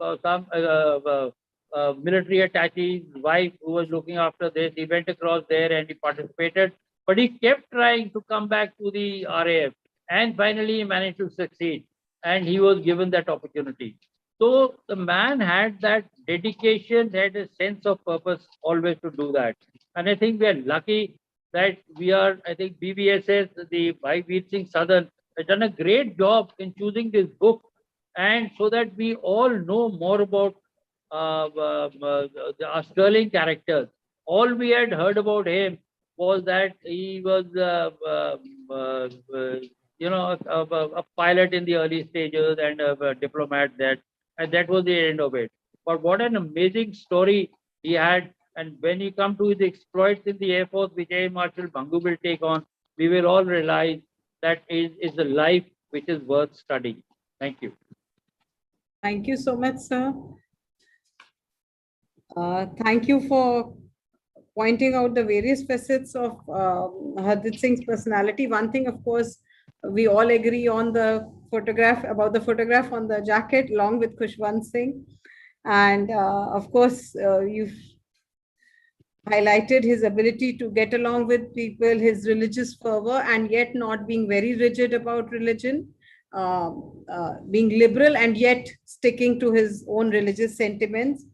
military attache's wife who was looking after this. He went across there and he participated, but he kept trying to come back to the RAF, and finally he managed to succeed, and he was given that opportunity. So the man had that dedication, had a sense of purpose always to do that. And I think we are lucky that we are, I think BVSS, the Bhai Veer-Singh Sadan, has done a great job in choosing this book, and so that we all know more about the sterling characters. All we had heard about him was that he was, a pilot in the early stages and a diplomat, and that was the end of it. But what an amazing story he had. And when you come to the exploits in the Air Force, which Air Marshal Bhangu will take on, we will all realize that is a life which is worth studying. Thank you. Thank you so much, sir. Thank you for pointing out the various facets of Hardeep Singh's personality. One thing, of course, we all agree on the photograph, about the photograph on the jacket, along with Khushwant Singh. And of course, you've highlighted his ability to get along with people, his religious fervor, and yet not being very rigid about religion, being liberal and yet sticking to his own religious sentiments,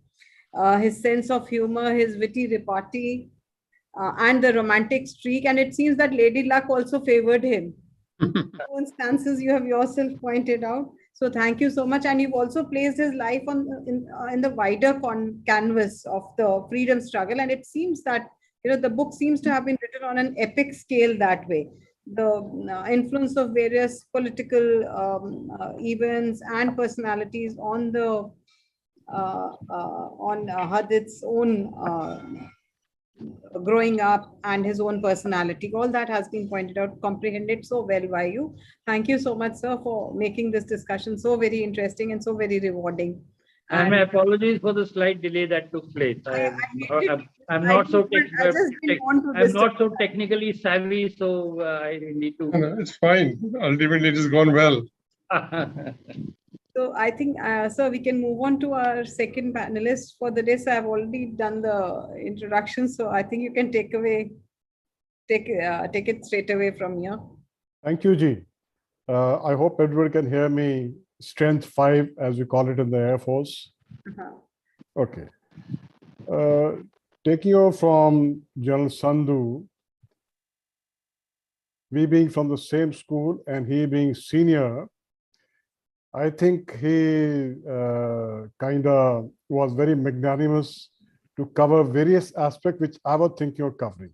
his sense of humor, his witty repartee, and the romantic streak. And it seems that Lady Luck also favored him. Circumstances you have yourself pointed out. So thank you so much. And you've also placed his life in the wider canvas of the freedom struggle. And it seems that, the book seems to have been written on an epic scale that way. The influence of various political events and personalities on the Hardeep's own growing up and his own personality. All that has been pointed out, comprehended so well by you. Thank you so much, sir, for making this discussion so very interesting and so very rewarding. And my apologies for the slight delay that took place. I'm not so technically savvy, so I need to. No, it's fine. Ultimately, it has gone well. So I think, sir, we can move on to our second panelist for the day. So I've already done the introduction, so I think you can take it straight away from here. Thank you, Ji. I hope everyone can hear me. Strength 5, as we call it in the Air Force. Okay. Taking over from General Sandhu, we being from the same school and he being senior, I think he kind of was very magnanimous to cover various aspects which I was thinking of covering.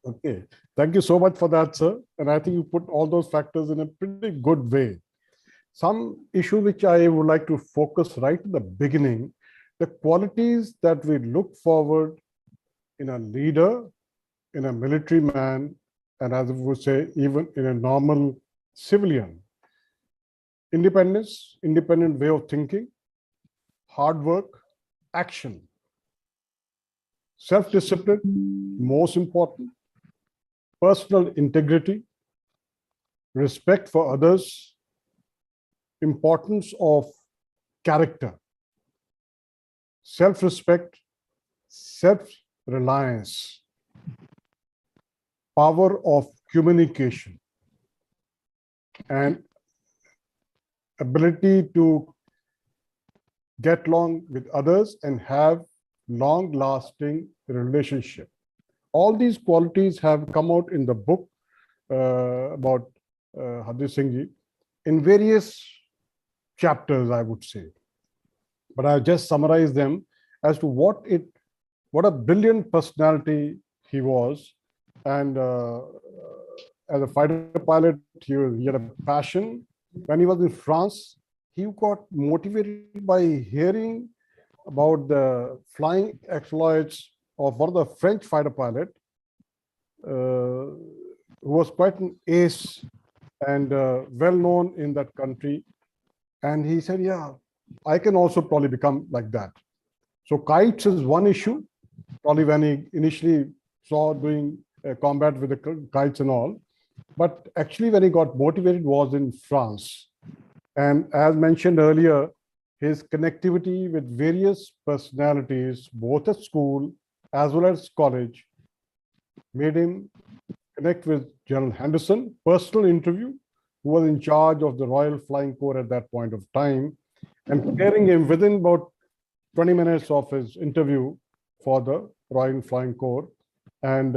Okay, thank you so much for that, sir. And I think you put all those factors in a pretty good way. Some issue which I would like to focus right in the beginning, the qualities that we look forward in a leader, in a military man, and as I would say, even in a normal civilian. Independence, independent way of thinking, hard work, action, self-discipline, most important, personal integrity, respect for others, importance of character, self-respect, self-reliance, power of communication, and ability to get along with others and have long-lasting relationship. All these qualities have come out in the book about Hardeep Singh Ji in various chapters, I would say. But I'll just summarize them as to what a brilliant personality he was. And as a fighter pilot, he had a passion. When he was in France, he got motivated by hearing about the flying exploits of one of the French fighter pilot, who was quite an ace and well known in that country. And he said, yeah, I can also probably become like that. So kites is one issue, probably when he initially saw doing combat with the kites and all. But actually when he got motivated was in France. And as mentioned earlier, his connectivity with various personalities, both at school as well as college, made him connect with General Henderson, personal interview, who was in charge of the Royal Flying Corps at that point of time, and clearing him within about 20 minutes of his interview for the Royal Flying Corps. And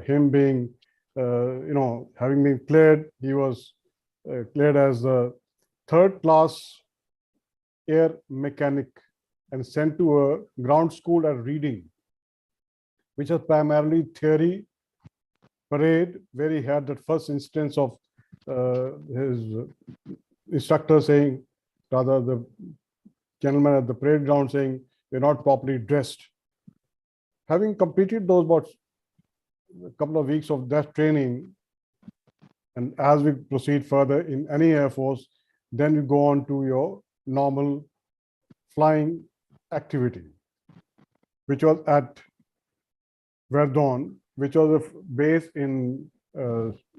him being, having been cleared, he was cleared as a third-class air mechanic and sent to a ground school at Reading, which was primarily theory, parade, where he had that first instance of his instructor saying, rather the gentleman at the parade ground saying, we're not properly dressed. Having completed those about a couple of weeks of that training, and as we proceed further in any Air Force, then you go on to your normal flying activity, which was at Verdun, which was a base in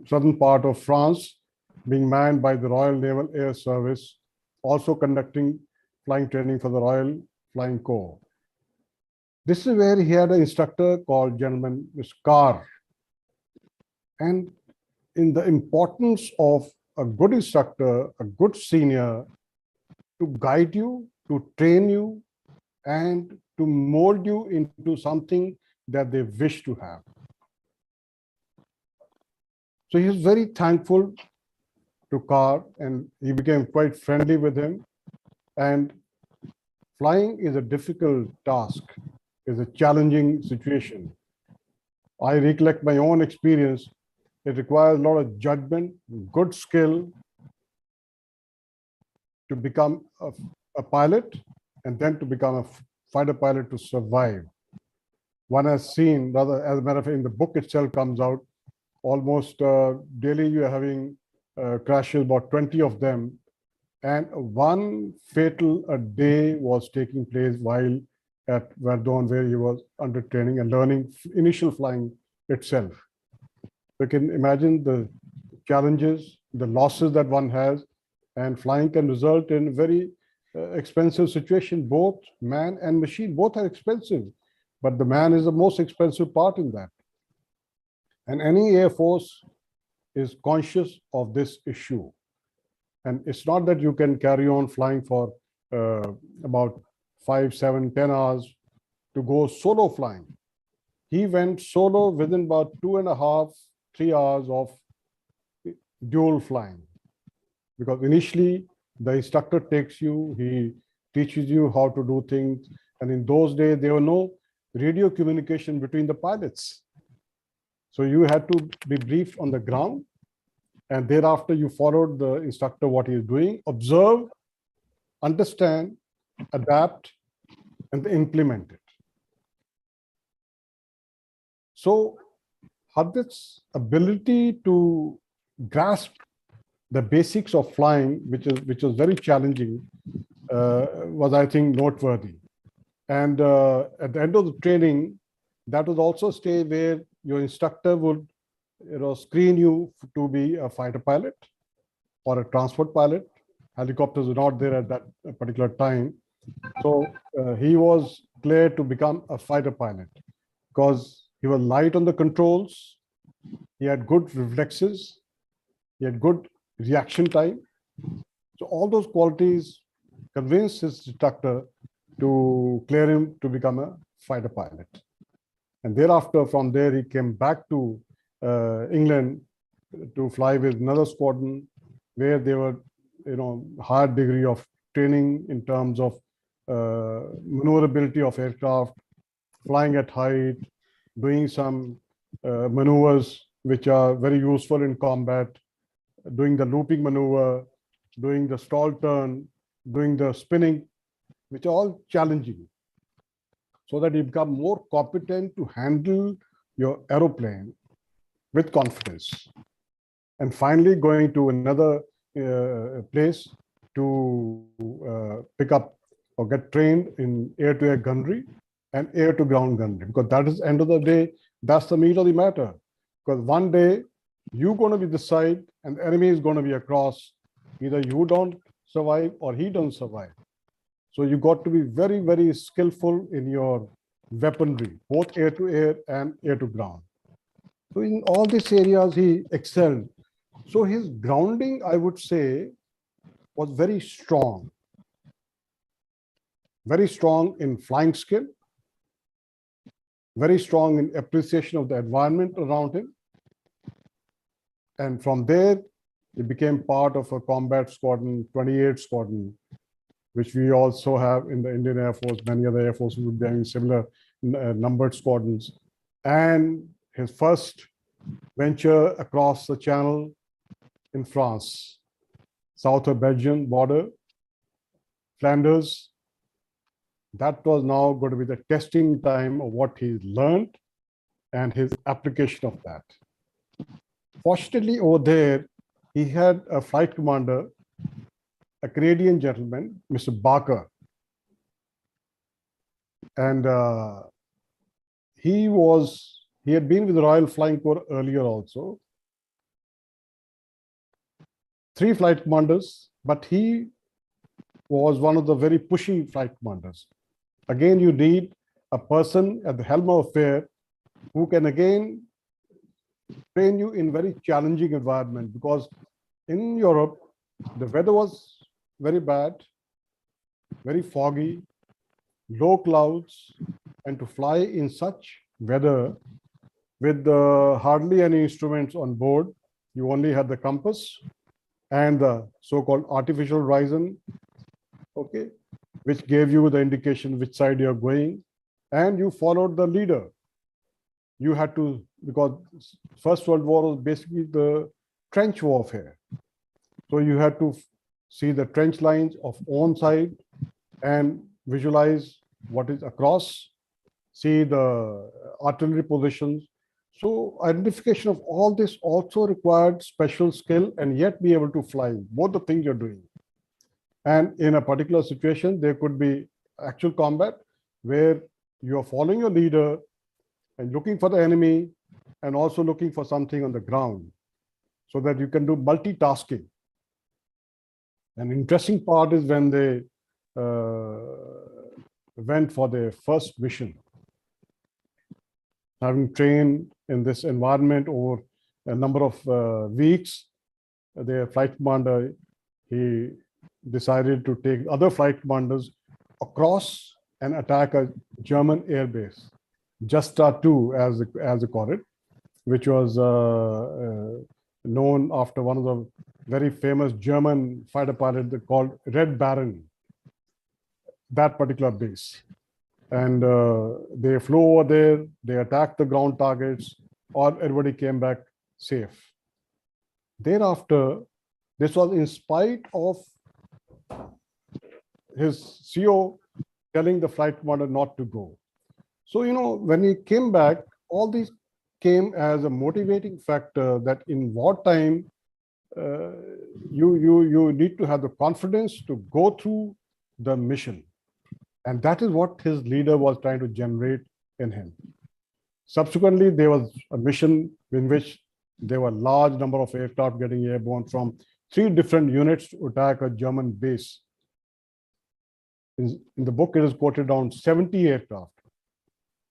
southern part of France, being manned by the Royal Naval Air Service, also conducting flying training for the Royal Flying Corps. This is where he had an instructor called gentleman Mr. Carr. And in the importance of a good instructor, a good senior, to guide you, to train you, and to mold you into something that they wish to have. So he was very thankful to Carr, and he became quite friendly with him. And flying is a difficult task, is a challenging situation. I recollect my own experience. It requires a lot of judgment, good skill to become a pilot, and then to become a fighter pilot to survive. One has seen, rather, as a matter of fact, in the book itself comes out, almost daily you are having crashes, about 20 of them. And one fatal a day was taking place while at Verdun, where he was under training and learning initial flying itself. You can imagine the challenges, the losses that one has, and flying can result in very expensive situation. Both man and machine, both are expensive, but the man is the most expensive part in that. And any Air Force is conscious of this issue. And it's not that you can carry on flying for about 5, 7, 10 hours to go solo flying. He went solo within about 2.5, 3 hours of dual flying. Because initially the instructor takes you, he teaches you how to do things. And in those days, there were no radio communication between the pilots. So you had to be briefed on the ground. And thereafter, you followed the instructor, what he is doing, observe, understand, adapt, and implement it. So Hardit's ability to grasp the basics of flying, which was very challenging, was, I think, noteworthy. And at the end of the training, that was also a stage where your instructor would screen you to be a fighter pilot or a transport pilot. Helicopters were not there at that particular time. So he was cleared to become a fighter pilot because he was light on the controls. He had good reflexes. He had good reaction time. So all those qualities convinced his instructor to clear him to become a fighter pilot. And thereafter, from there, he came back to England to fly with another squadron where they were, higher degree of training in terms of maneuverability of aircraft, flying at height, doing some maneuvers which are very useful in combat, doing the looping maneuver, doing the stall turn, doing the spinning, which are all challenging, so that you become more competent to handle your aeroplane with confidence. and finally going to another place to pick up or get trained in air-to-air gunnery and air-to-ground gunnery, because that is, end of the day, that's the meat of the matter. Because one day you're going to be this side and the enemy is going to be across. Either you don't survive or he don't survive. So you got to be very, very skillful in your weaponry, both air-to-air and air-to-ground. So in all these areas, he excelled. So his grounding, I would say, was very strong in flying skill, very strong in appreciation of the environment around him. And from there, he became part of a combat squadron, 28 squadron, which we also have in the Indian Air Force. Many other Air Forces would be having similar numbered squadrons. And his first venture across the Channel in France, south of Belgian border, Flanders, that was now going to be the testing time of what he learned and his application of that. Fortunately, over there, he had a flight commander, a Canadian gentleman, Mr. Barker. And he had been with the Royal Flying Corps earlier also. 3 flight commanders, but he was one of the very pushy flight commanders. Again, you need a person at the helm of affair who can again train you in very challenging environment, because in Europe, the weather was very bad, very foggy, low clouds, and to fly in such weather with hardly any instruments on board. You only had the compass and the so-called artificial horizon, okay, which gave you the indication which side you're going, and you followed the leader. You had to, because First World War was basically the trench warfare. So you had to see the trench lines of one side and visualize what is across, see the artillery positions. So identification of all this also required special skill and yet be able to fly, both the things you're doing. And in a particular situation, there could be actual combat where you're following your leader and looking for the enemy and also looking for something on the ground, so that you can do multitasking. An interesting part is when they went for their first mission. Having trained in this environment over a number of weeks, their flight commander, he decided to take other flight commanders across and attack a German air base, Justa 2, as they call it, which was known after one of the very famous German fighter pilots called Red Baron, that particular base. And they flew over there, they attacked the ground targets, or everybody came back safe. Thereafter, this was in spite of his CO telling the flight commander not to go. So, you know, when he came back, all these came as a motivating factor that in wartime, you need to have the confidence to go through the mission. And that is what his leader was trying to generate in him. Subsequently, there was a mission in which there were a large number of aircraft getting airborne from 3 different units to attack a German base. In the book, it is quoted around 70 aircraft.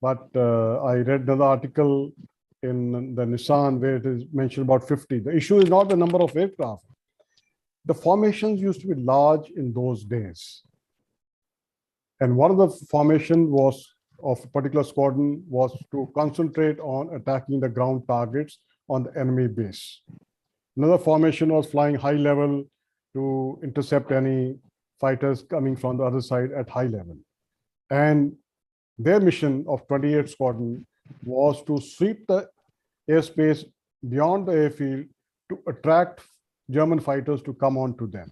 But I read another article in the Nissan where it is mentioned about 50. The issue is not the number of aircraft. The formations used to be large in those days. And one of the formation was of a particular squadron was to concentrate on attacking the ground targets on the enemy base. Another formation was flying high level to intercept any fighters coming from the other side at high level. And their mission of 28 Squadron was to sweep the airspace beyond the airfield to attract German fighters to come on to them.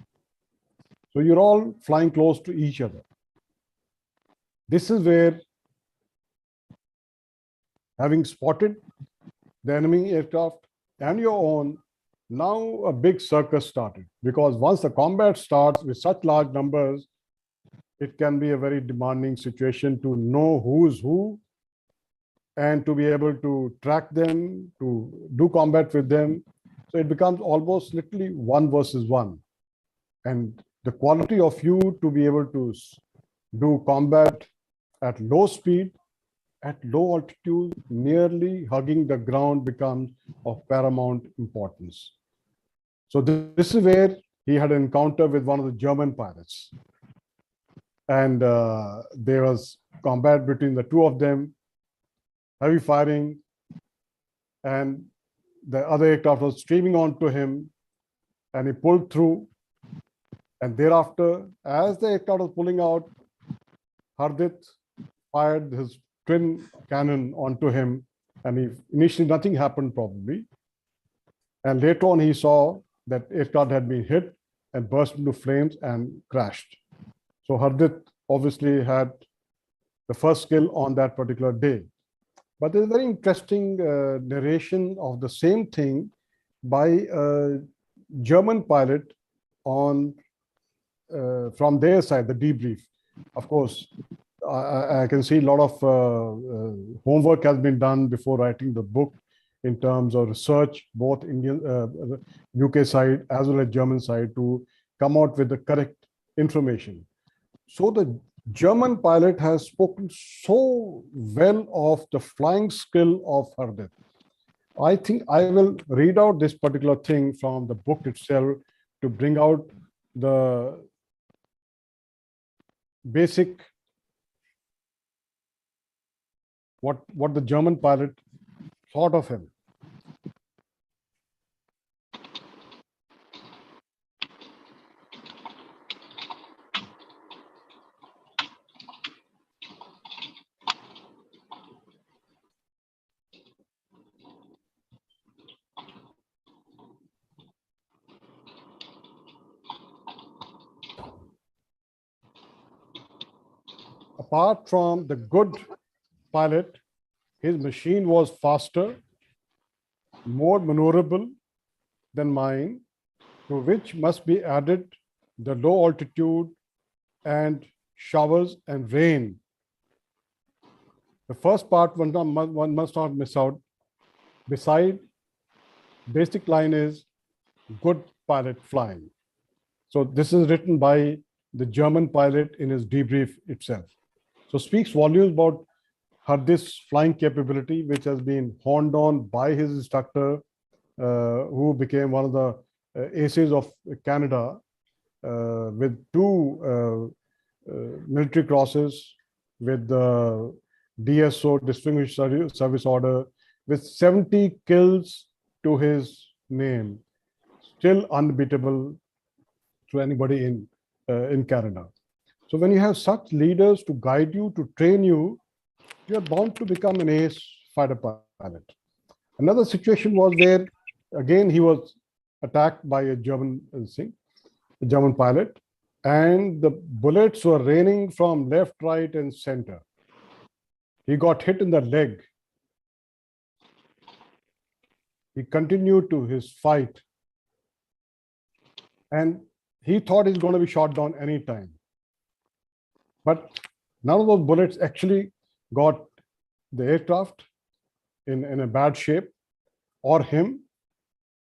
So you're all flying close to each other. This is where, having spotted the enemy aircraft and your own, Now a big circus started, because once the combat starts with such large numbers, it can be a very demanding situation to know who's who and to be able to track them, to do combat with them. So it becomes almost literally 1 versus 1. And the quality of you to be able to do combat at low speed, at low altitude, nearly hugging the ground becomes of paramount importance. So this is where he had an encounter with one of the German pilots. And there was combat between the two of them, heavy firing, and the other aircraft was streaming onto him, and he pulled through. And thereafter, as the aircraft was pulling out, Hardit fired his twin cannon onto him, and initially nothing happened probably. And later on, he saw that aircraft had been hit and burst into flames and crashed. So Hardit obviously had the first kill on that particular day. But there's a very interesting narration of the same thing by a German pilot on from their side, the debrief. Of course, I can see a lot of homework has been done before writing the book in terms of research, both Indian, UK side as well as German side, to come out with the correct information. So the German pilot has spoken so well of the flying skill of Hardit. I think I will read out this particular thing from the book itself to bring out the basic what the German pilot thought of him. Apart from the good pilot, his machine was faster, more maneuverable than mine, to which must be added the low altitude and showers and rain. The first part one must not miss out. Beside, basic line is good pilot flying. So this is written by the German pilot in his debrief itself. So speaks volumes about Hardit's flying capability, which has been honed on by his instructor, who became one of the aces of Canada, with 2 military crosses, with the DSO, Distinguished Service Order, with 70 kills to his name, still unbeatable to anybody in Canada. So when you have such leaders to guide you, to train you, you are bound to become an ace fighter pilot. Another situation was where, again, he was attacked by a German pilot, and the bullets were raining from left, right, and center. He got hit in the leg. He continued to his fight, and he thought he's going to be shot down anytime. But none of those bullets actually got the aircraft in a bad shape or him,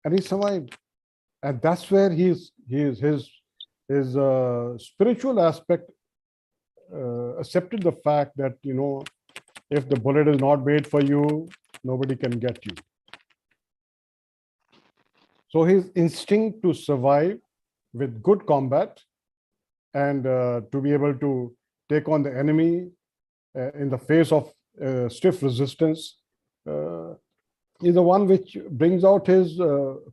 and he survived. And that's where his spiritual aspect accepted the fact that, you know, if the bullet is not made for you, nobody can get you. So his instinct to survive with good combat and to be able to take on the enemy in the face of stiff resistance is the one which brings out his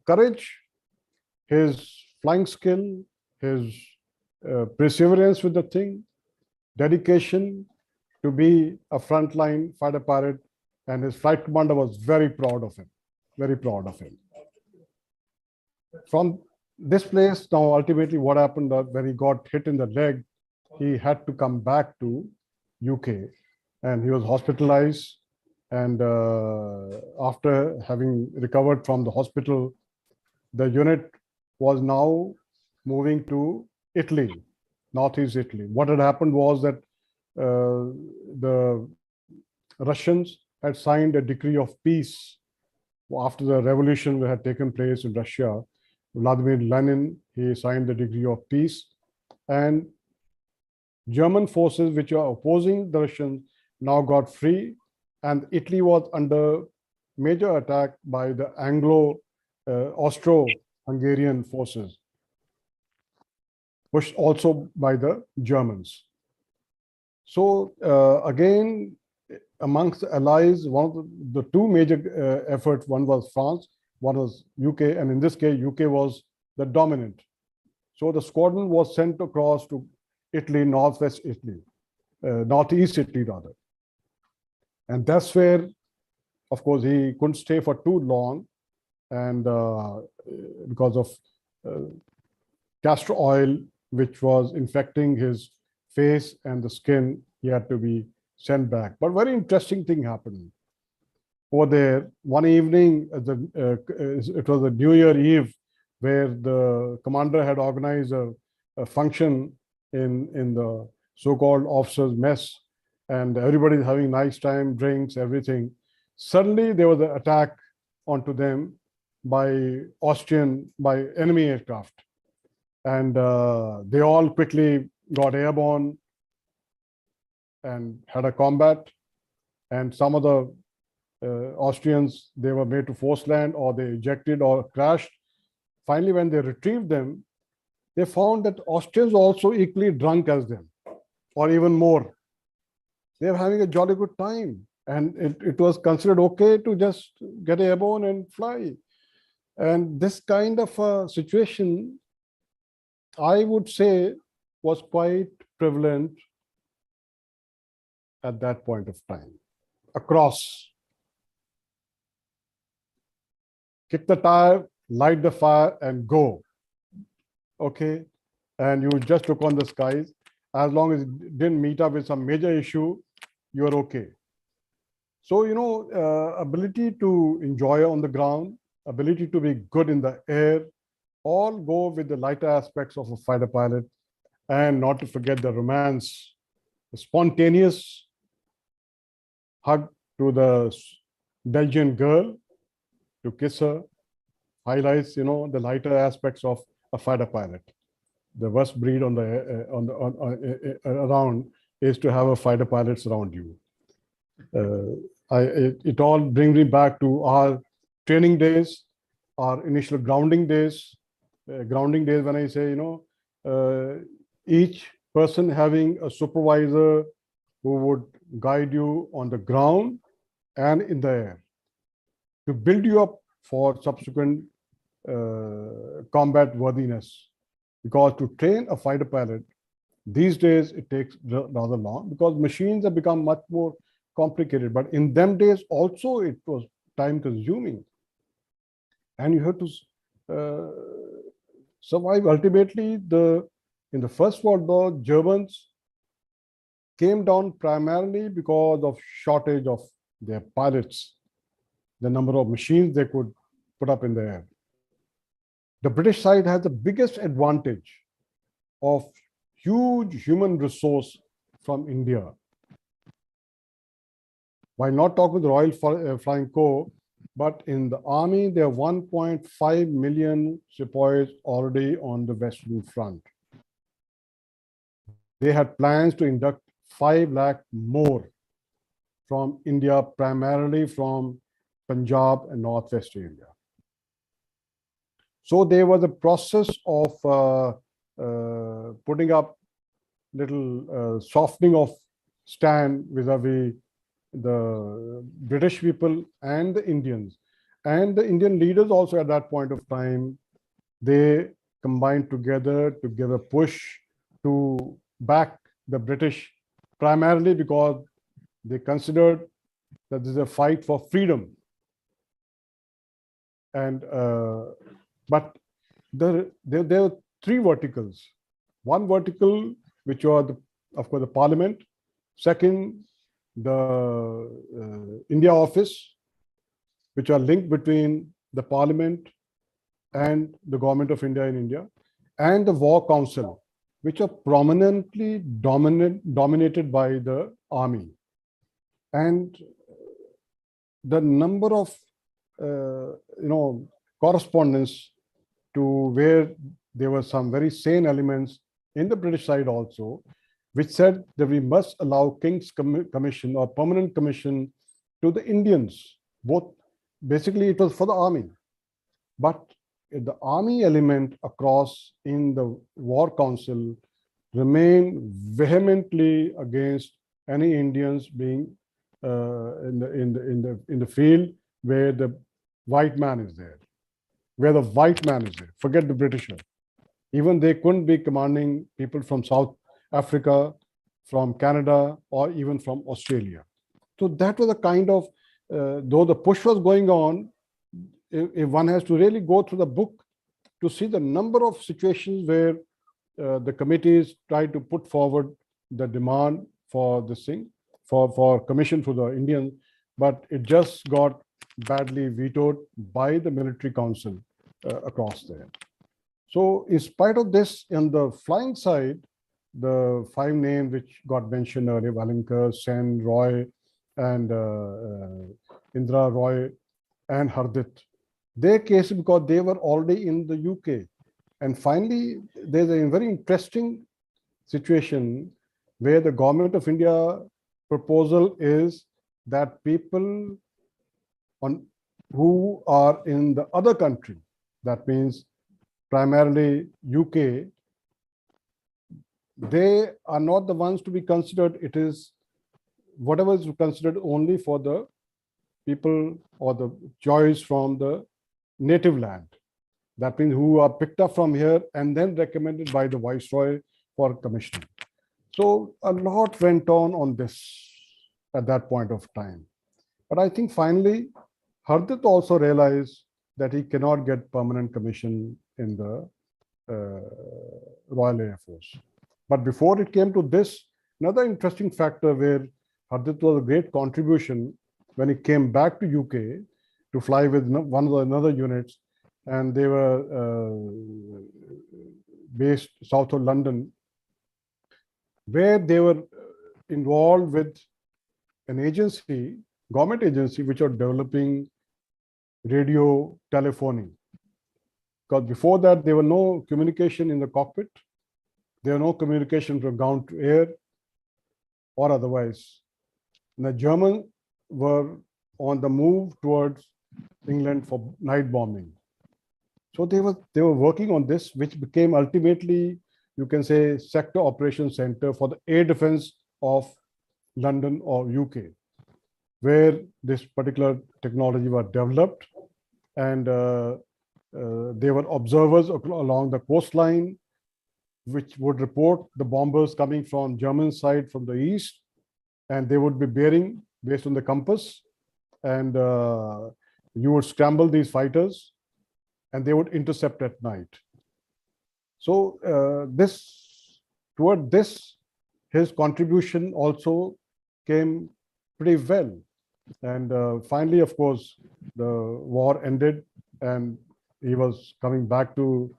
courage, his flying skill, his perseverance with the thing, dedication to be a frontline fighter pilot, and his flight commander was very proud of him, very proud of him. From this place, now ultimately what happened when he got hit in the leg, he had to come back to UK, and he was hospitalized. And after having recovered from the hospital, the unit was now moving to Italy, northeast Italy. What had happened was that the Russians had signed a decree of peace after the revolution that had taken place in Russia. Vladimir Lenin, he signed the decree of peace, and German forces which are opposing the Russians now got free, and Italy was under major attack by the Austro-Hungarian forces, pushed also by the Germans. So again, amongst the allies, one of the two major efforts, one was France, one was UK, and in this case, UK was the dominant. So the squadron was sent across to Italy, northwest Italy, northeast Italy rather. And that's where, of course, he couldn't stay for too long, and because of castor oil, which was infecting his face and the skin, he had to be sent back. But very interesting thing happened. Over there, one evening, it was a New Year Eve, where the commander had organized a function in the so-called officers' mess, and everybody's having nice time, drinks, everything. Suddenly, there was an attack onto them by enemy aircraft. And they all quickly got airborne and had a combat. And some of the Austrians, they were made to force land, or they ejected or crashed. Finally, when they retrieved them, they found that Austrians were also equally drunk as them, or even more. They were having a jolly good time. And it was considered okay to just get airborne and fly. And this kind of a situation, I would say, was quite prevalent at that point of time, across. Kick the tire, light the fire, and go. Okay? And you just look on the skies. As long as it didn't meet up with some major issue, you're okay. So, ability to enjoy on the ground, ability to be good in the air, all go with the lighter aspects of a fighter pilot, and not to forget the romance, the spontaneous hug to the Belgian girl, to kiss her, highlights, the lighter aspects of a fighter pilot. The worst breed on the around is to have a fighter pilots around you. It all brings me back to our training days, our initial grounding days. Grounding days, when I say, each person having a supervisor who would guide you on the ground and in the air to build you up for subsequent combat worthiness. Because to train a fighter pilot, these days it takes rather long, because machines have become much more complicated. But in them days also it was time consuming. And you have to survive. Ultimately, in the First World War, Germans came down primarily because of shortage of their pilots, the number of machines they could put up in the air. The British side has the biggest advantage of huge human resource from India. While not talking with the Royal Flying Corps, but in the army, there are 1.5 million sepoys already on the Western Front. They had plans to induct 5 lakh more from India, primarily from Punjab and Northwest area. So there was a process of putting up little softening of stand vis-a-vis the British people and the Indians. And the Indian leaders also at that point of time, they combined together to give a push to back the British, primarily because they considered that this is a fight for freedom. And but there are 3 verticals. One vertical, which are of course the Parliament. Second, the India Office, which are linked between the Parliament and the Government of India in India, and the War Council, which are prominently dominated by the army. And the number of correspondence to where there were some very sane elements in the British side also, which said that we must allow King's Commission or permanent commission to the Indians. Both, basically it was for the army. But the army element across in the War Council remained vehemently against any Indians being in the field where the white man is there. Where the white man is there. Forget the Britisher. Even they couldn't be commanding people from South Africa, from Canada, or even from Australia. So that was a kind of, though the push was going on, if one has to really go through the book to see the number of situations where the committees tried to put forward the demand for this thing, for commission to the Indians, but it just got badly vetoed by the military council across there. So in spite of this, on the flying side, the 5 names which got mentioned earlier, Valinkar, Sen, Roy, and Indra Roy, and Hardit, their case because they were already in the UK. And finally, there's a very interesting situation where the Government of India proposal is that people who are in the other country, that means primarily UK, they are not the ones to be considered. It is whatever is considered only for the people or the choice from the native land. That means who are picked up from here and then recommended by the Viceroy for commissioning. So a lot went on this at that point of time. But I think finally, Hardit also realized that he cannot get permanent commission in the Royal Air Force. But before it came to this, another interesting factor where Hardit was a great contribution when he came back to UK to fly with one of the another units, and they were based south of London, where they were involved with an agency, government agency, which are developing radio telephony. Because before that, there were no communication in the cockpit. There were no communication from ground to air or otherwise. And the Germans were on the move towards England for night bombing. So they were working on this, which became ultimately, you can say, sector operations center for the air defense of London or UK, where this particular technology was developed, and they were observers along the coastline, which would report the bombers coming from German side from the east, and they would be bearing based on the compass, and you would scramble these fighters, and they would intercept at night. So toward this, his contribution also came pretty well. And finally, of course, the war ended, and he was coming back to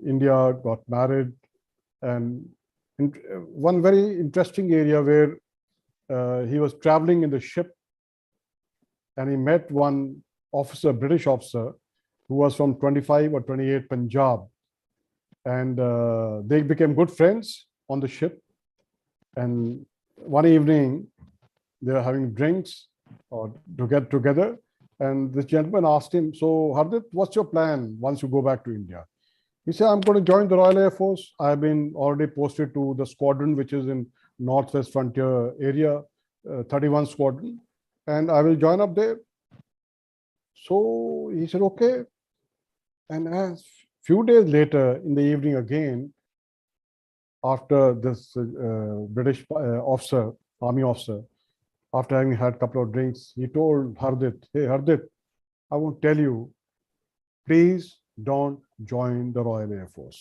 India, got married, and one very interesting area where he was traveling in the ship, and he met one officer, British officer, who was from 25 or 28 Punjab, and they became good friends on the ship. And one evening, they were having drinks or to get together, and this gentleman asked him, "So, Hardit, what's your plan once you go back to India?" He said, "I'm going to join the Royal Air Force. I've been already posted to the squadron, which is in Northwest Frontier area, 31 Squadron, and I will join up there." So he said, "Okay." And as few days later in the evening again, after this British officer, army officer, after having had a couple of drinks, he told Hardit, "Hey, Hardit, I won't tell you, please don't join the Royal Air Force."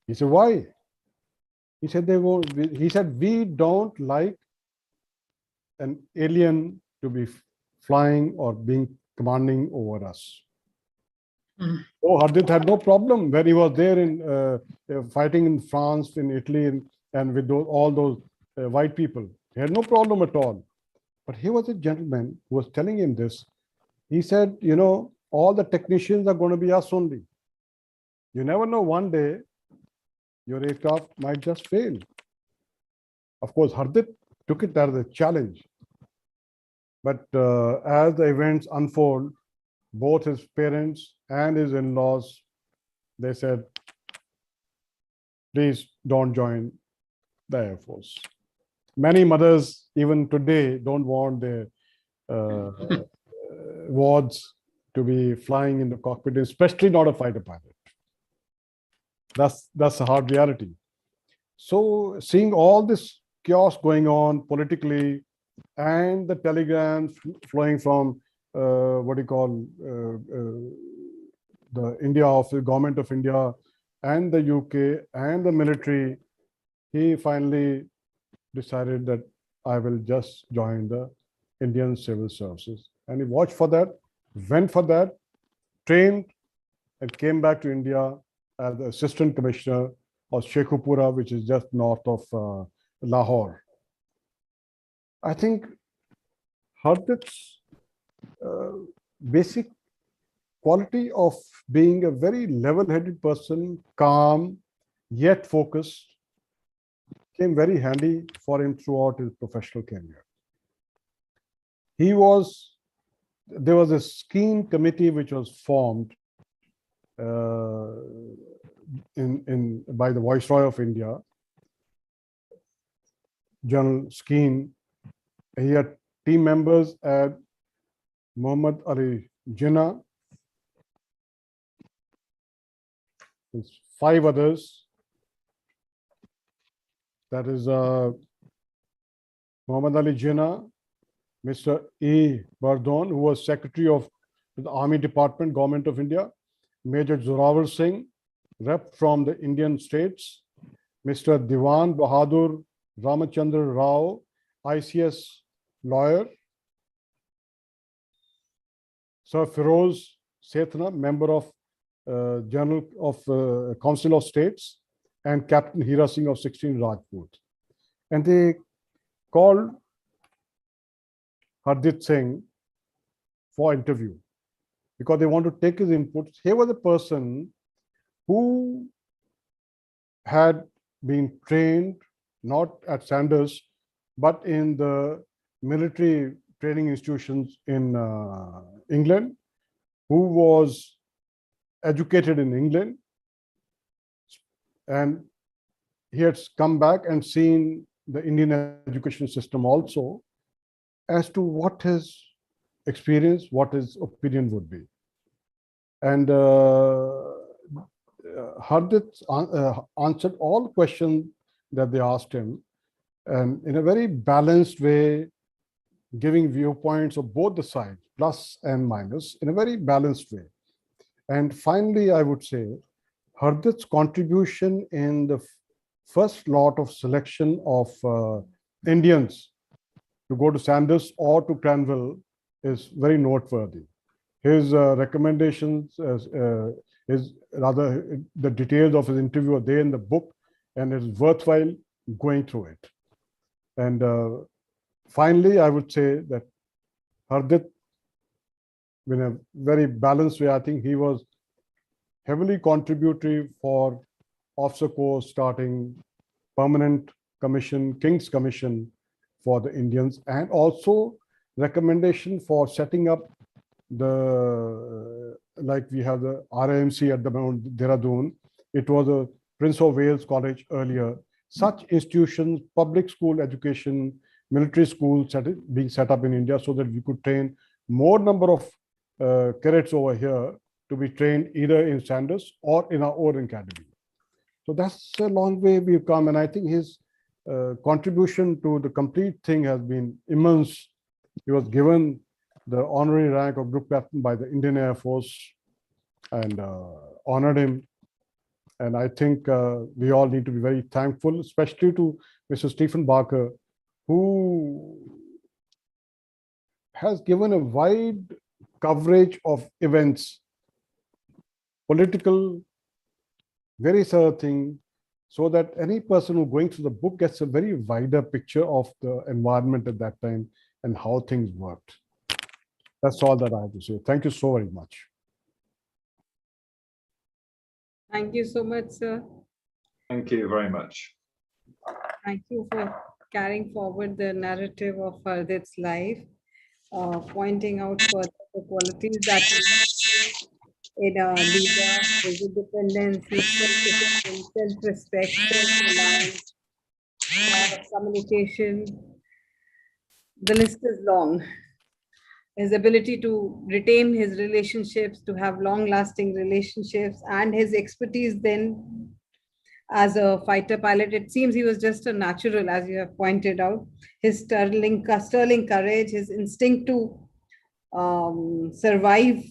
He said, "Why?" He said, "We don't like an alien to be flying or being commanding over us." Oh, Hardit had no problem when he was there in fighting in France, in Italy, and with all those white people. He had no problem at all. But he was a gentleman who was telling him this. He said, you know, all the technicians are going to be us only. You never know, one day your aircraft might just fail. Of course, Hardit took it as a challenge. But as the events unfold, both his parents and his in-laws, they said, please don't join the Air Force. Many mothers, even today, don't want their wards to be flying in the cockpit, especially not a fighter pilot. That's a hard reality. So seeing all this chaos going on politically, and the telegrams flowing from what you call the India office, government of India, and the UK and the military, he finally decided that I will just join the Indian Civil Services. And he watched for that, went for that, trained, and came back to India as the Assistant Commissioner of Sheikhupura, which is just north of Lahore. I think Hardit's basic quality of being a very level-headed person, calm, yet focused, came very handy for him throughout his professional career. There was a scheme committee which was formed by the Viceroy of India, General Singh. He had team members at Muhammad Ali Jinnah, 5 others. That is Muhammad Ali Jinnah, Mr. E. Bardon, who was Secretary of the Army Department, Government of India, Major Zorawar Singh, rep from the Indian states, Mr. Diwan Bahadur Ramachandra Rao, ICS lawyer, Sir Feroz Sethna, member of Council of States, and Captain Hira Singh of 16 Rajput. And they called Hardit Singh for interview because they want to take his inputs. He was a person who had been trained not at Sanders, but in the military training institutions in England, who was educated in England, and he had come back and seen the Indian education system also, as to what his experience, what his opinion would be. And Hardit answered all questions that they asked him, and in a very balanced way, giving viewpoints of both the sides, plus and minus, in a very balanced way. And finally, I would say, Hardit's contribution in the first lot of selection of Indians to go to Sanders or to Cranwell is very noteworthy. His recommendations, the details of his interview are there in the book, and it's worthwhile going through it. And finally, I would say that Hardit, in a very balanced way, I think he was heavily contributory for Officer Corps starting permanent commission, King's Commission for the Indians, and also recommendation for setting up like we have the RAMC at the moment, Dehradun. It was a Prince of Wales College earlier. Such institutions, public school education, military schools being set up in India so that we could train more number of cadets over here to be trained either in Sanders or in our own academy. So that's a long way we've come, and I think his contribution to the complete thing has been immense. He was given the honorary rank of Group Captain by the Indian Air Force and honored him. And I think we all need to be very thankful, especially to Mr. Stephen Barker, who has given a wide coverage of events political, various other things, so that any person who going through the book gets a very wider picture of the environment at that time and how things worked. That's all that I have to say. Thank you so very much. Thank you so much, sir. Thank you very much. Thank you for carrying forward the narrative of Hardit's life, pointing out further the qualities that we need in a leader: his independence, his self-discipline, self-respect, self-reliance, power of communication. The list is long. His ability to retain his relationships, to have long-lasting relationships, and his expertise then as a fighter pilot. It seems he was just a natural, as you have pointed out. His sterling courage, his instinct to survive,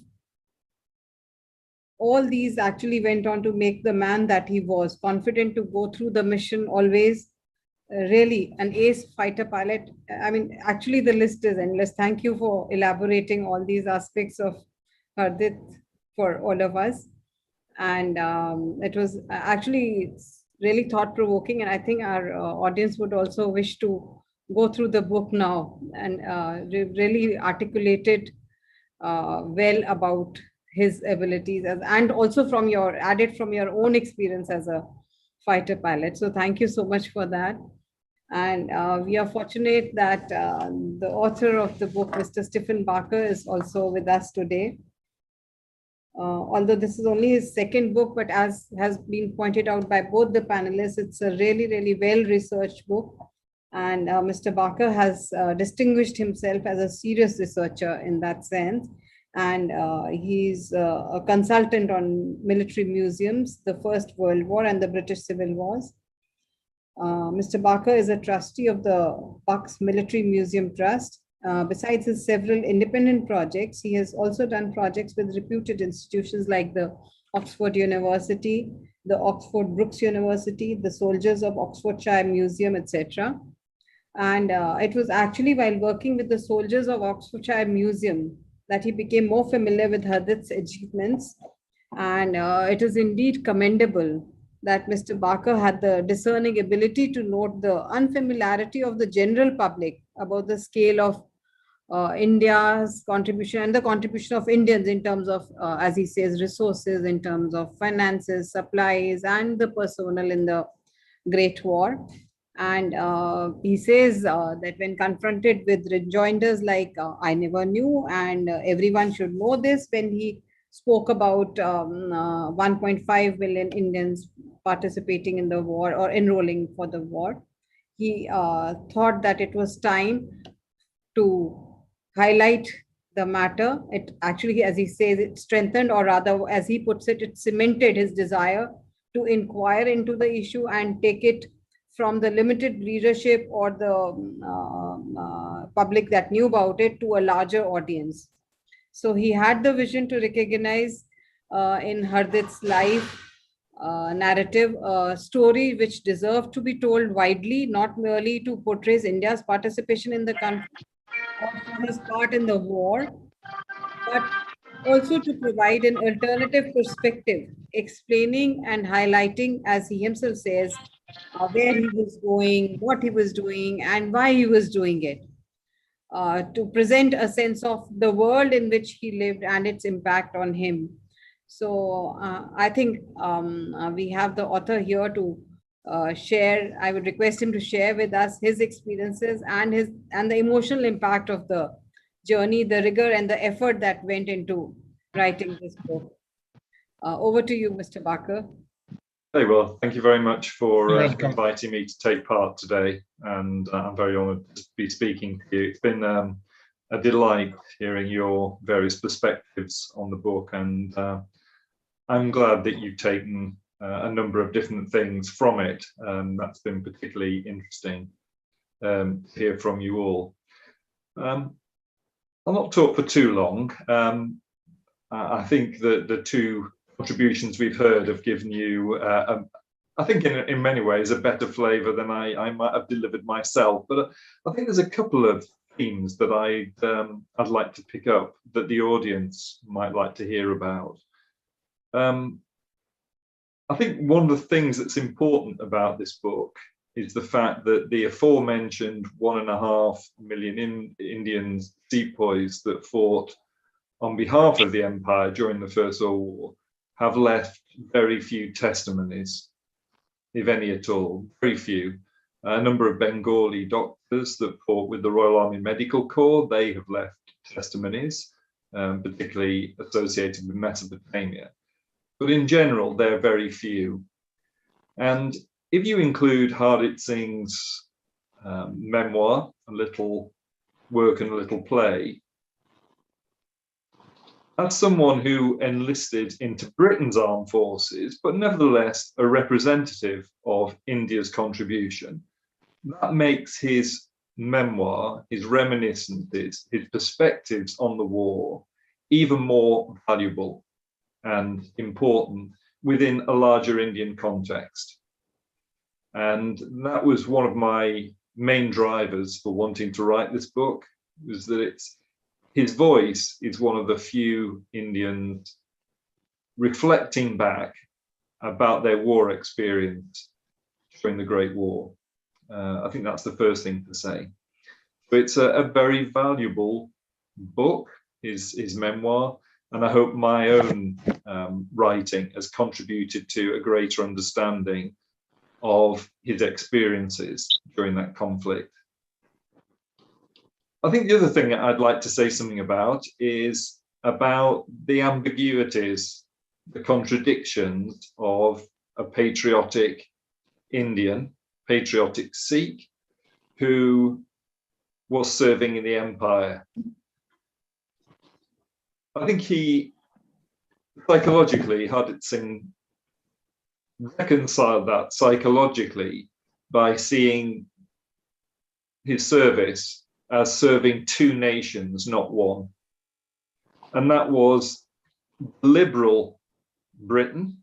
all these actually went on to make the man that he was, confident to go through the mission always. Really an ace fighter pilot. I mean, actually the list is endless. Thank you for elaborating all these aspects of Hardit for all of us. And it was actually really thought-provoking, and I think our audience would also wish to go through the book now and really articulated well about his abilities, and also from your own experience as a fighter pilot. So thank you so much for that. And we are fortunate that the author of the book, Mr. Stephen Barker, is also with us today. Although this is only his second book, but as has been pointed out by both the panelists, it's a really, really well-researched book. And Mr. Barker has distinguished himself as a serious researcher in that sense. And he's a consultant on military museums, the First World War and the British Civil Wars. Mr. Barker is a trustee of the Bucks Military Museum Trust. Besides his several independent projects, he has also done projects with reputed institutions like the Oxford University, the Oxford Brookes University, the Soldiers of Oxfordshire Museum, etc. And it was actually while working with the Soldiers of Oxfordshire Museum that he became more familiar with Hardit's achievements. And it is indeed commendable that Mr. Barker had the discerning ability to note the unfamiliarity of the general public about the scale of India's contribution and the contribution of Indians in terms of, as he says, resources, in terms of finances, supplies, and the personnel in the Great War. And he says that when confronted with rejoinders like, I never knew, and everyone should know this, when he spoke about 1.5 million Indians participating in the war or enrolling for the war, he thought that it was time to highlight the matter. It actually, as he says, it strengthened, or rather, as he puts it, it cemented his desire to inquire into the issue and take it from the limited readership or the public that knew about it to a larger audience. So he had the vision to recognize in Hardit's life narrative a story which deserved to be told widely, not merely to portray India's participation in the country or for his part in the war, but also to provide an alternative perspective, explaining and highlighting, as he himself says, where he was going, what he was doing, and why he was doing it. To present a sense of the world in which he lived and its impact on him. So I think we have the author here to share. I would request him to share with us his experiences and the emotional impact of the journey, the rigor and the effort that went into writing this book. Over to you, Mr. Barker. Very well. Thank you very much for inviting me to take part today, and I'm very honoured to be speaking to you. It's been a delight hearing your various perspectives on the book, and I'm glad that you've taken a number of different things from it. That's been particularly interesting to hear from you all. I'll not talk for too long. I think that the two contributions we've heard have given you, I think in many ways, a better flavour than I might have delivered myself. But I think there's a couple of themes that I'd like to pick up that the audience might like to hear about. I think one of the things that's important about this book is the fact that the aforementioned 1.5 million Indian sepoys that fought on behalf of the empire during the First World War have left very few testimonies, if any at all, very few. A number of Bengali doctors that fought with the Royal Army Medical Corps, they have left testimonies, particularly associated with Mesopotamia. But in general, they're very few. And if you include Hardeep Singh's memoir, a little work and a little play, as someone who enlisted into Britain's armed forces, but nevertheless a representative of India's contribution, that makes his memoir, his reminiscences, his perspectives on the war even more valuable and important within a larger Indian context. And that was one of my main drivers for wanting to write this book, was that his voice is one of the few Indians reflecting back about their war experience during the Great War. I think that's the first thing to say. So it's a very valuable book, his memoir, and I hope my own writing has contributed to a greater understanding of his experiences during that conflict. I think the other thing I'd like to say something about is about the ambiguities, the contradictions of a patriotic Indian, patriotic Sikh, who was serving in the empire. I think he, psychologically, Hardeep Singh reconciled that psychologically by seeing his service as serving two nations, not one. And that was liberal Britain,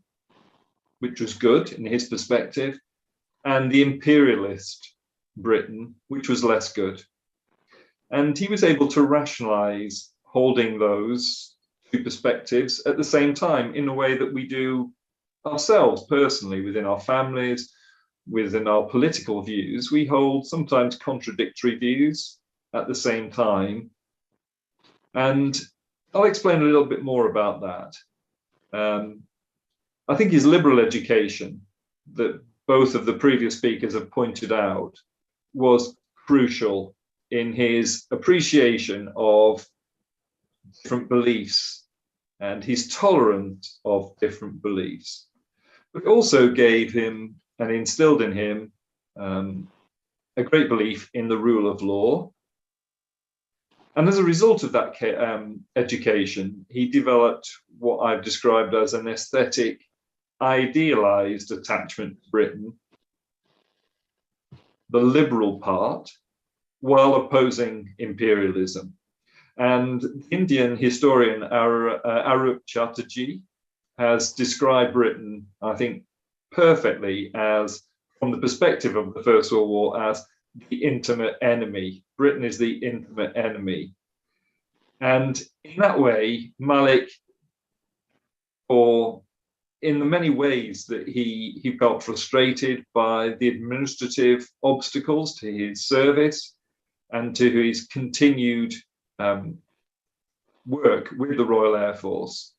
which was good in his perspective, and the imperialist Britain, which was less good. And he was able to rationalize holding those two perspectives at the same time in a way that we do ourselves personally, within our families, within our political views. We hold sometimes contradictory views at the same time. And I'll explain a little bit more about that. I think his liberal education, that both of the previous speakers have pointed out, was crucial in his appreciation of different beliefs and his tolerance of different beliefs. But it also gave him and instilled in him a great belief in the rule of law. And as a result of that education, he developed what I've described as an aesthetic, idealized attachment to Britain, the liberal part, while opposing imperialism. And Indian historian Arup Chatterjee has described Britain, I think, perfectly as, from the perspective of the First World War, as the intimate enemy. Britain is the intimate enemy. And in that way, Malik, in the many ways that he felt frustrated by the administrative obstacles to his service and to his continued work with the Royal Air Force,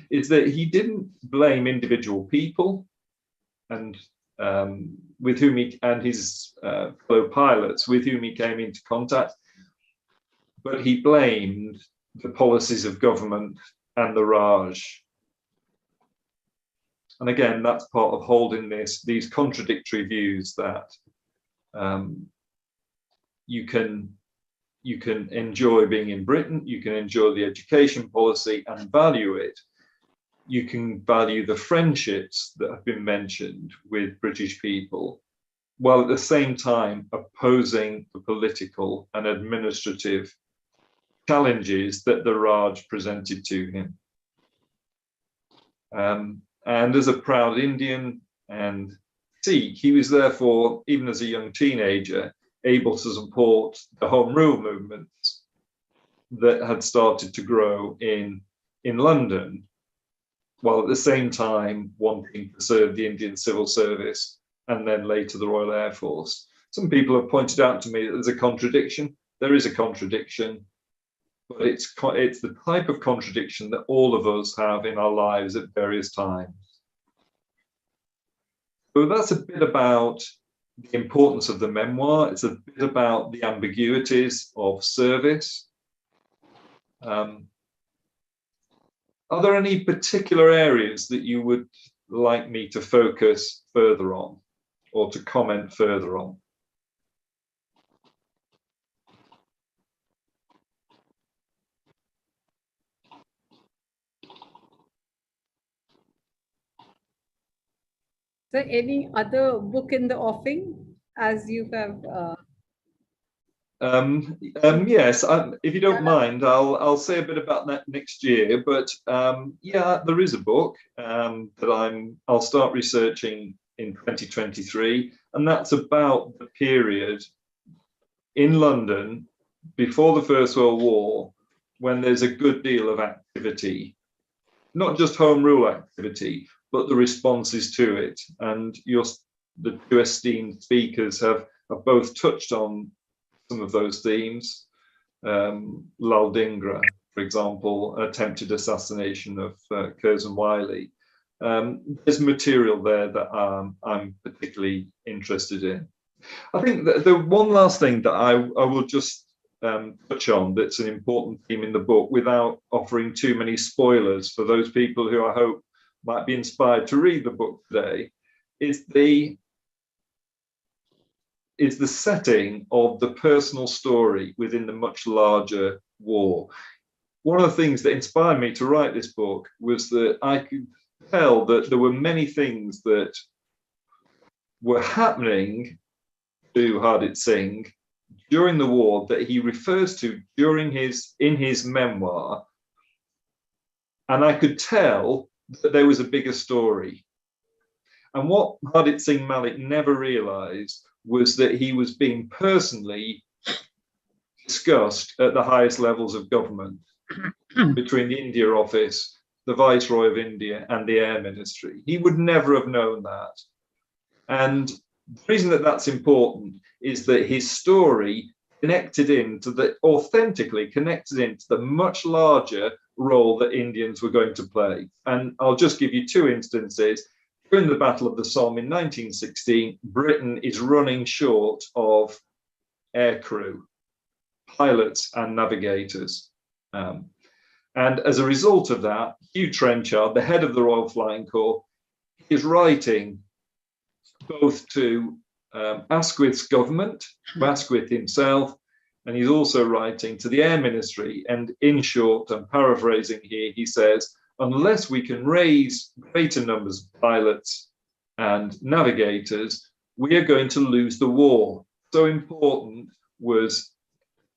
is that he didn't blame individual people and with whom his fellow pilots with whom he came into contact, but he blamed the policies of government and the Raj. And again, that's part of holding these contradictory views that you can enjoy being in Britain, you can enjoy the education policy and value it. You can value the friendships that have been mentioned with British people, while at the same time opposing the political and administrative challenges that the Raj presented to him. And as a proud Indian and Sikh, he was therefore, even as a young teenager, able to support the Home Rule movements that had started to grow in London. while at the same time wanting to serve the Indian Civil Service and then later the Royal Air Force. Some people have pointed out to me that there's a contradiction. There is a contradiction, but it's the type of contradiction that all of us have in our lives at various times. So that's a bit about the importance of the memoir. It's a bit about the ambiguities of service. Are there any particular areas that you would like me to focus further on or to comment further on? So any other book in the offing as you have? Yes, if you don't mind, I'll say a bit about that next year. But yeah, there is a book that I'll start researching in 2023, and that's about the period in London before the First World War, when there's a good deal of activity, not just Home Rule activity, but the responses to it. And the two esteemed speakers have both touched on some of those themes. Lal Dhingra, for example, attempted assassination of Curzon Wyllie. There's material there that I'm particularly interested in. I think that the one last thing that I will just touch on that's an important theme in the book, without offering too many spoilers for those people who I hope might be inspired to read the book today, is the setting of the personal story within the much larger war. One of the things that inspired me to write this book was that I could tell that there were many things that were happening to Hardit Singh during the war that he refers to in his memoir, and I could tell that there was a bigger story. And what Hardit Singh Malik never realized was that he was being personally discussed at the highest levels of government between the India Office, the Viceroy of India, and the Air Ministry. He would never have known that. And the reason that that's important is that his story authentically connected into the much larger role that Indians were going to play. And I'll just give you two instances. During the Battle of the Somme in 1916, Britain is running short of aircrew, pilots and navigators. And as a result of that, Hugh Trenchard, the head of the Royal Flying Corps, is writing both to Asquith's government, to Asquith himself, and he's also writing to the Air Ministry. And in short, I'm paraphrasing here, he says, unless we can raise greater numbers of pilots and navigators, we are going to lose the war. So important was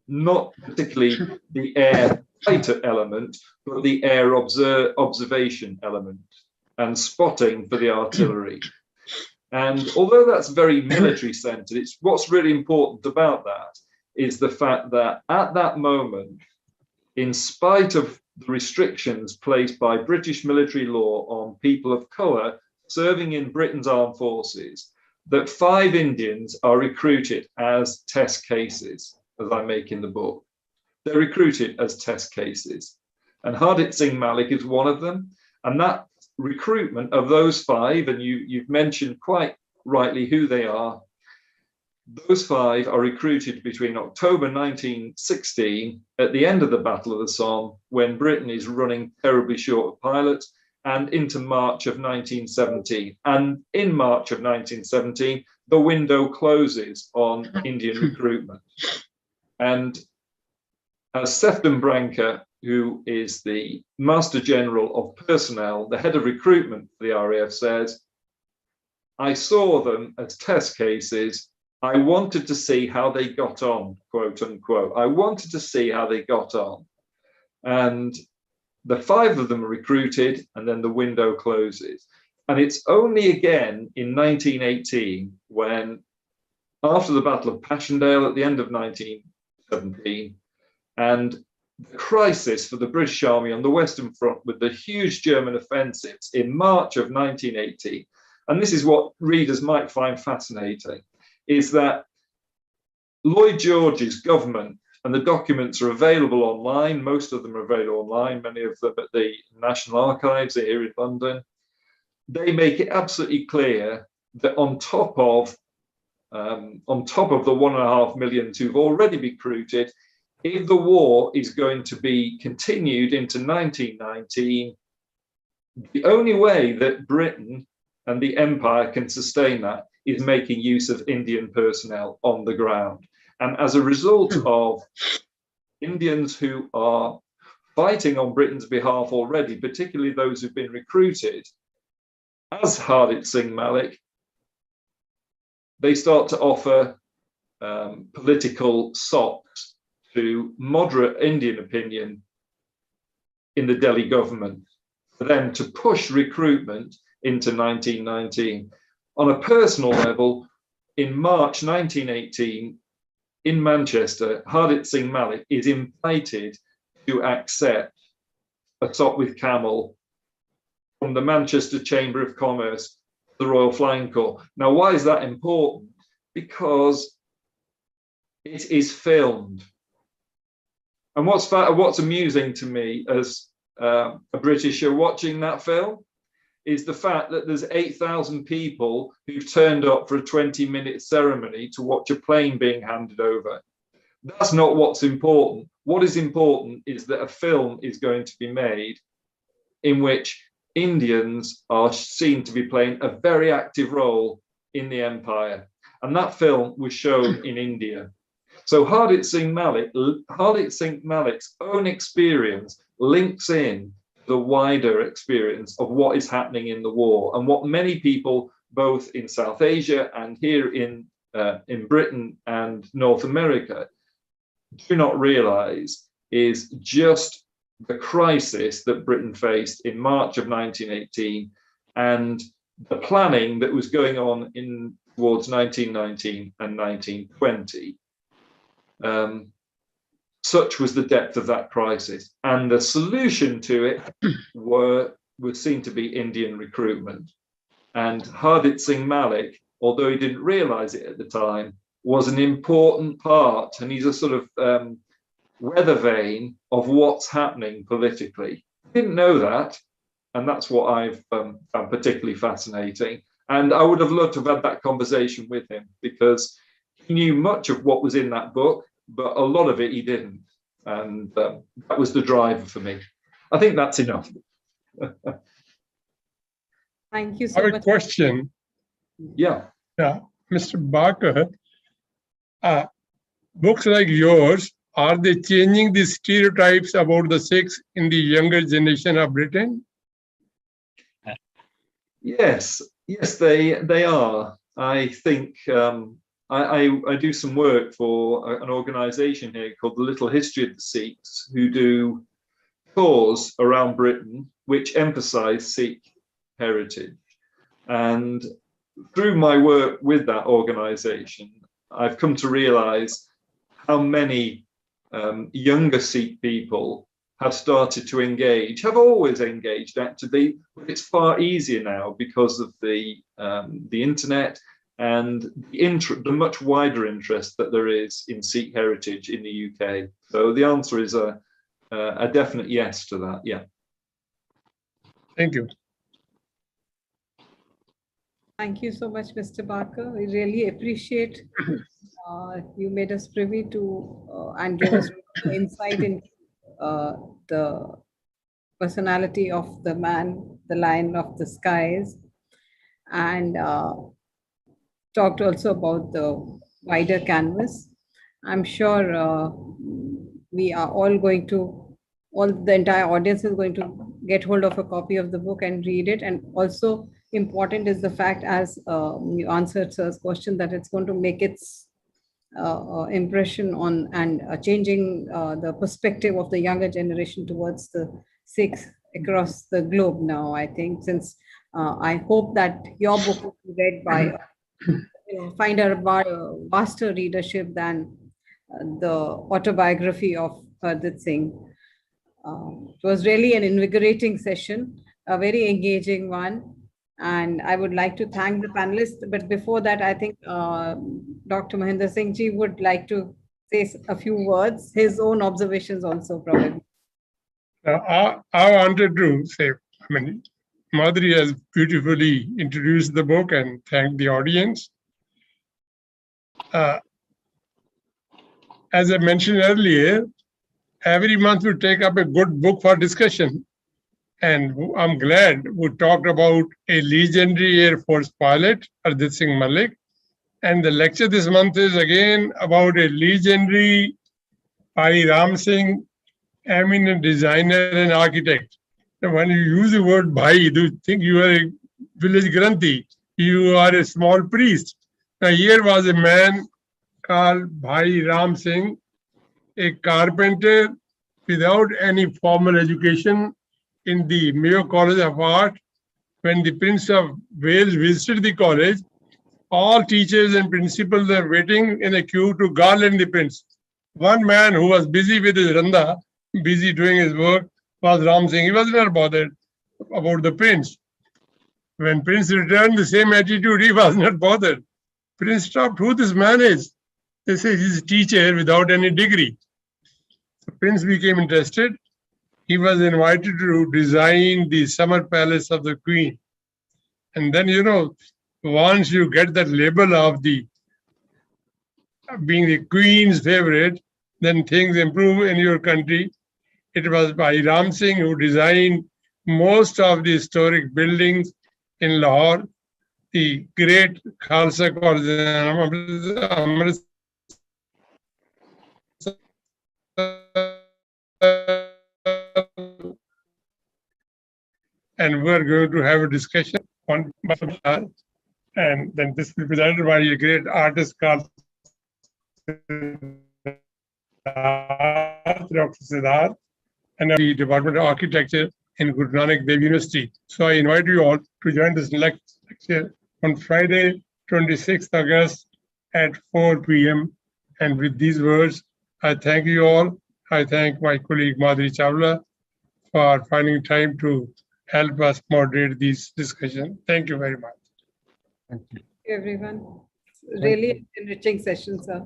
not particularly the air fighter element, but the air observation element and spotting for the artillery. And although that's very military centered, what's really important about that is the fact that at that moment, in spite of the restrictions placed by British military law on people of colour serving in Britain's armed forces, that 5 Indians are recruited as test cases, as I make in the book. They're recruited as test cases. And Hardit Singh Malik is one of them. And that recruitment of those 5, and you've mentioned quite rightly who they are, those 5 are recruited between October 1916, at the end of the Battle of the Somme, when Britain is running terribly short of pilots, and into March of 1917. And in March of 1917, the window closes on Indian recruitment. And as Sefton Branca, who is the Master General of Personnel, the head of recruitment for the RAF, says, I saw them as test cases. I wanted to see how they got on, quote unquote. I wanted to see how they got on. And the 5 of them are recruited, and then the window closes. And it's only again in 1918 when, after the Battle of Passchendaele at the end of 1917, and the crisis for the British Army on the Western Front with the huge German offensives in March of 1918, and this is what readers might find fascinating, is that Lloyd George's government, and the documents are available online, most of them are available online, many of them at the National Archives here in London, they make it absolutely clear that on top of the 1.5 million who've already recruited, if the war is going to be continued into 1919, the only way that Britain and the Empire can sustain that is making use of Indian personnel on the ground. And as a result of Indians who are fighting on Britain's behalf already, particularly those who've been recruited as Hardit Singh Malik, they start to offer political sops to moderate Indian opinion in the Delhi government for them to push recruitment into 1919. On a personal level, in March 1918, in Manchester, Hardit Singh Malik is invited to accept a sop with camel from the Manchester Chamber of Commerce, the Royal Flying Corps. Now, why is that important? Because it is filmed. And what's amusing to me as a Britisher watching that film is the fact that there's 8,000 people who've turned up for a 20-minute ceremony to watch a plane being handed over. That's not what's important. What is important is that a film is going to be made in which Indians are seen to be playing a very active role in the empire. And that film was shown in India. So Hardit Singh Malik's own experience links in the wider experience of what is happening in the war, and what many people, both in South Asia and here in Britain and North America, do not realize is just the crisis that Britain faced in March of 1918 and the planning that was going on towards 1919 and 1920. Such was the depth of that crisis, and the solution to it was seen to be Indian recruitment. And Hardit Singh Malik, although he didn't realize it at the time, was an important part, and he's a sort of weather vane of what's happening politically. Didn't know that, and that's what I've found particularly fascinating. And I would have loved to have had that conversation with him, because he knew much of what was in that book, but a lot of it he didn't. And that was the driver for me. I think that's enough. Thank you so much. I have a question. Yeah. Yeah, Mr. Barker, books like yours, are they changing the stereotypes about the Sikhs in the younger generation of Britain? Yes, they are. I think I do some work for an organization here called the Little History of the Sikhs, who do tours around Britain which emphasize Sikh heritage. And through my work with that organization, I've come to realize how many younger Sikh people have started to engage, have always engaged actively, but it's far easier now because of the internet and the much wider interest that there is in Sikh heritage in the UK. So the answer is a definite yes to that, yeah. Thank you. Thank you so much, Mr. Barker. We really appreciate you made us privy to and gave us insight into the personality of the man, the lion of the skies, and talked also about the wider canvas. I'm sure we are all going to, the entire audience is going to get hold of a copy of the book and read it. And also important is the fact, as you answered Sir's question, that it's going to make its impression on and changing the perspective of the younger generation towards the Sikhs across the globe now, I think, since I hope that your book will be read by find a vaster readership than the autobiography of Hardit Singh. It was really an invigorating session, a very engaging one. And I would like to thank the panelists. But before that, I think Dr. Mahinder Singh ji would like to say a few words, his own observations also probably. I wanted to say, Madhuri has beautifully introduced the book and thanked the audience. As I mentioned earlier, every month we take up a good book for discussion. And I'm glad we talked about a legendary Air Force pilot, Ardit Singh Malik. And the lecture this month is again about a legendary Bhai Ram Singh, eminent designer and architect. And when you use the word Bhai, do you think you are a village Granthi? You are a small priest. Now here was a man called Bhai Ram Singh, a carpenter without any formal education in the Mayo College of Art. When the Prince of Wales visited the college, all teachers and principals were waiting in a queue to garland the prince. One man who was busy with his randa, busy doing his work, was Ram Singh. He was not bothered about the prince. When Prince returned, the same attitude, he was not bothered. Prince stopped, who this man is? They say he's a teacher without any degree. The Prince became interested. He was invited to design the summer palace of the Queen. And then, once you get that label of the being the Queen's favorite, then things improve in your country. It was by Ram Singh who designed most of the historic buildings in Lahore, the great Khalsa College and we're going to have a discussion on and then this will be presented by a great artist called Dr. Siddharth, and the Department of Architecture in Guru Nanak Dev University. So I invite you all to join this lecture on Friday, 26th August at 4 p.m. And with these words, I thank you all. I thank my colleague Madhuri Chawla for finding time to help us moderate this discussion. Thank you very much. Thank you, everyone. Really enriching session, sir.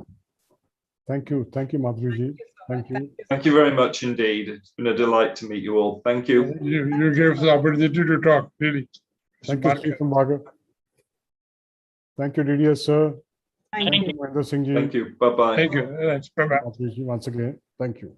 Thank you. Thank you, Madhuri ji. Thank you. Thank you very much indeed. It's been a delight to meet you all. Thank you. You gave us the opportunity to talk, really. Thank you, Sri. Thank you, D.D.S, sir. Thank you. Mahinder Singh ji. Thank you. Bye-bye. Thank you. Bye-bye. Once again, thank you.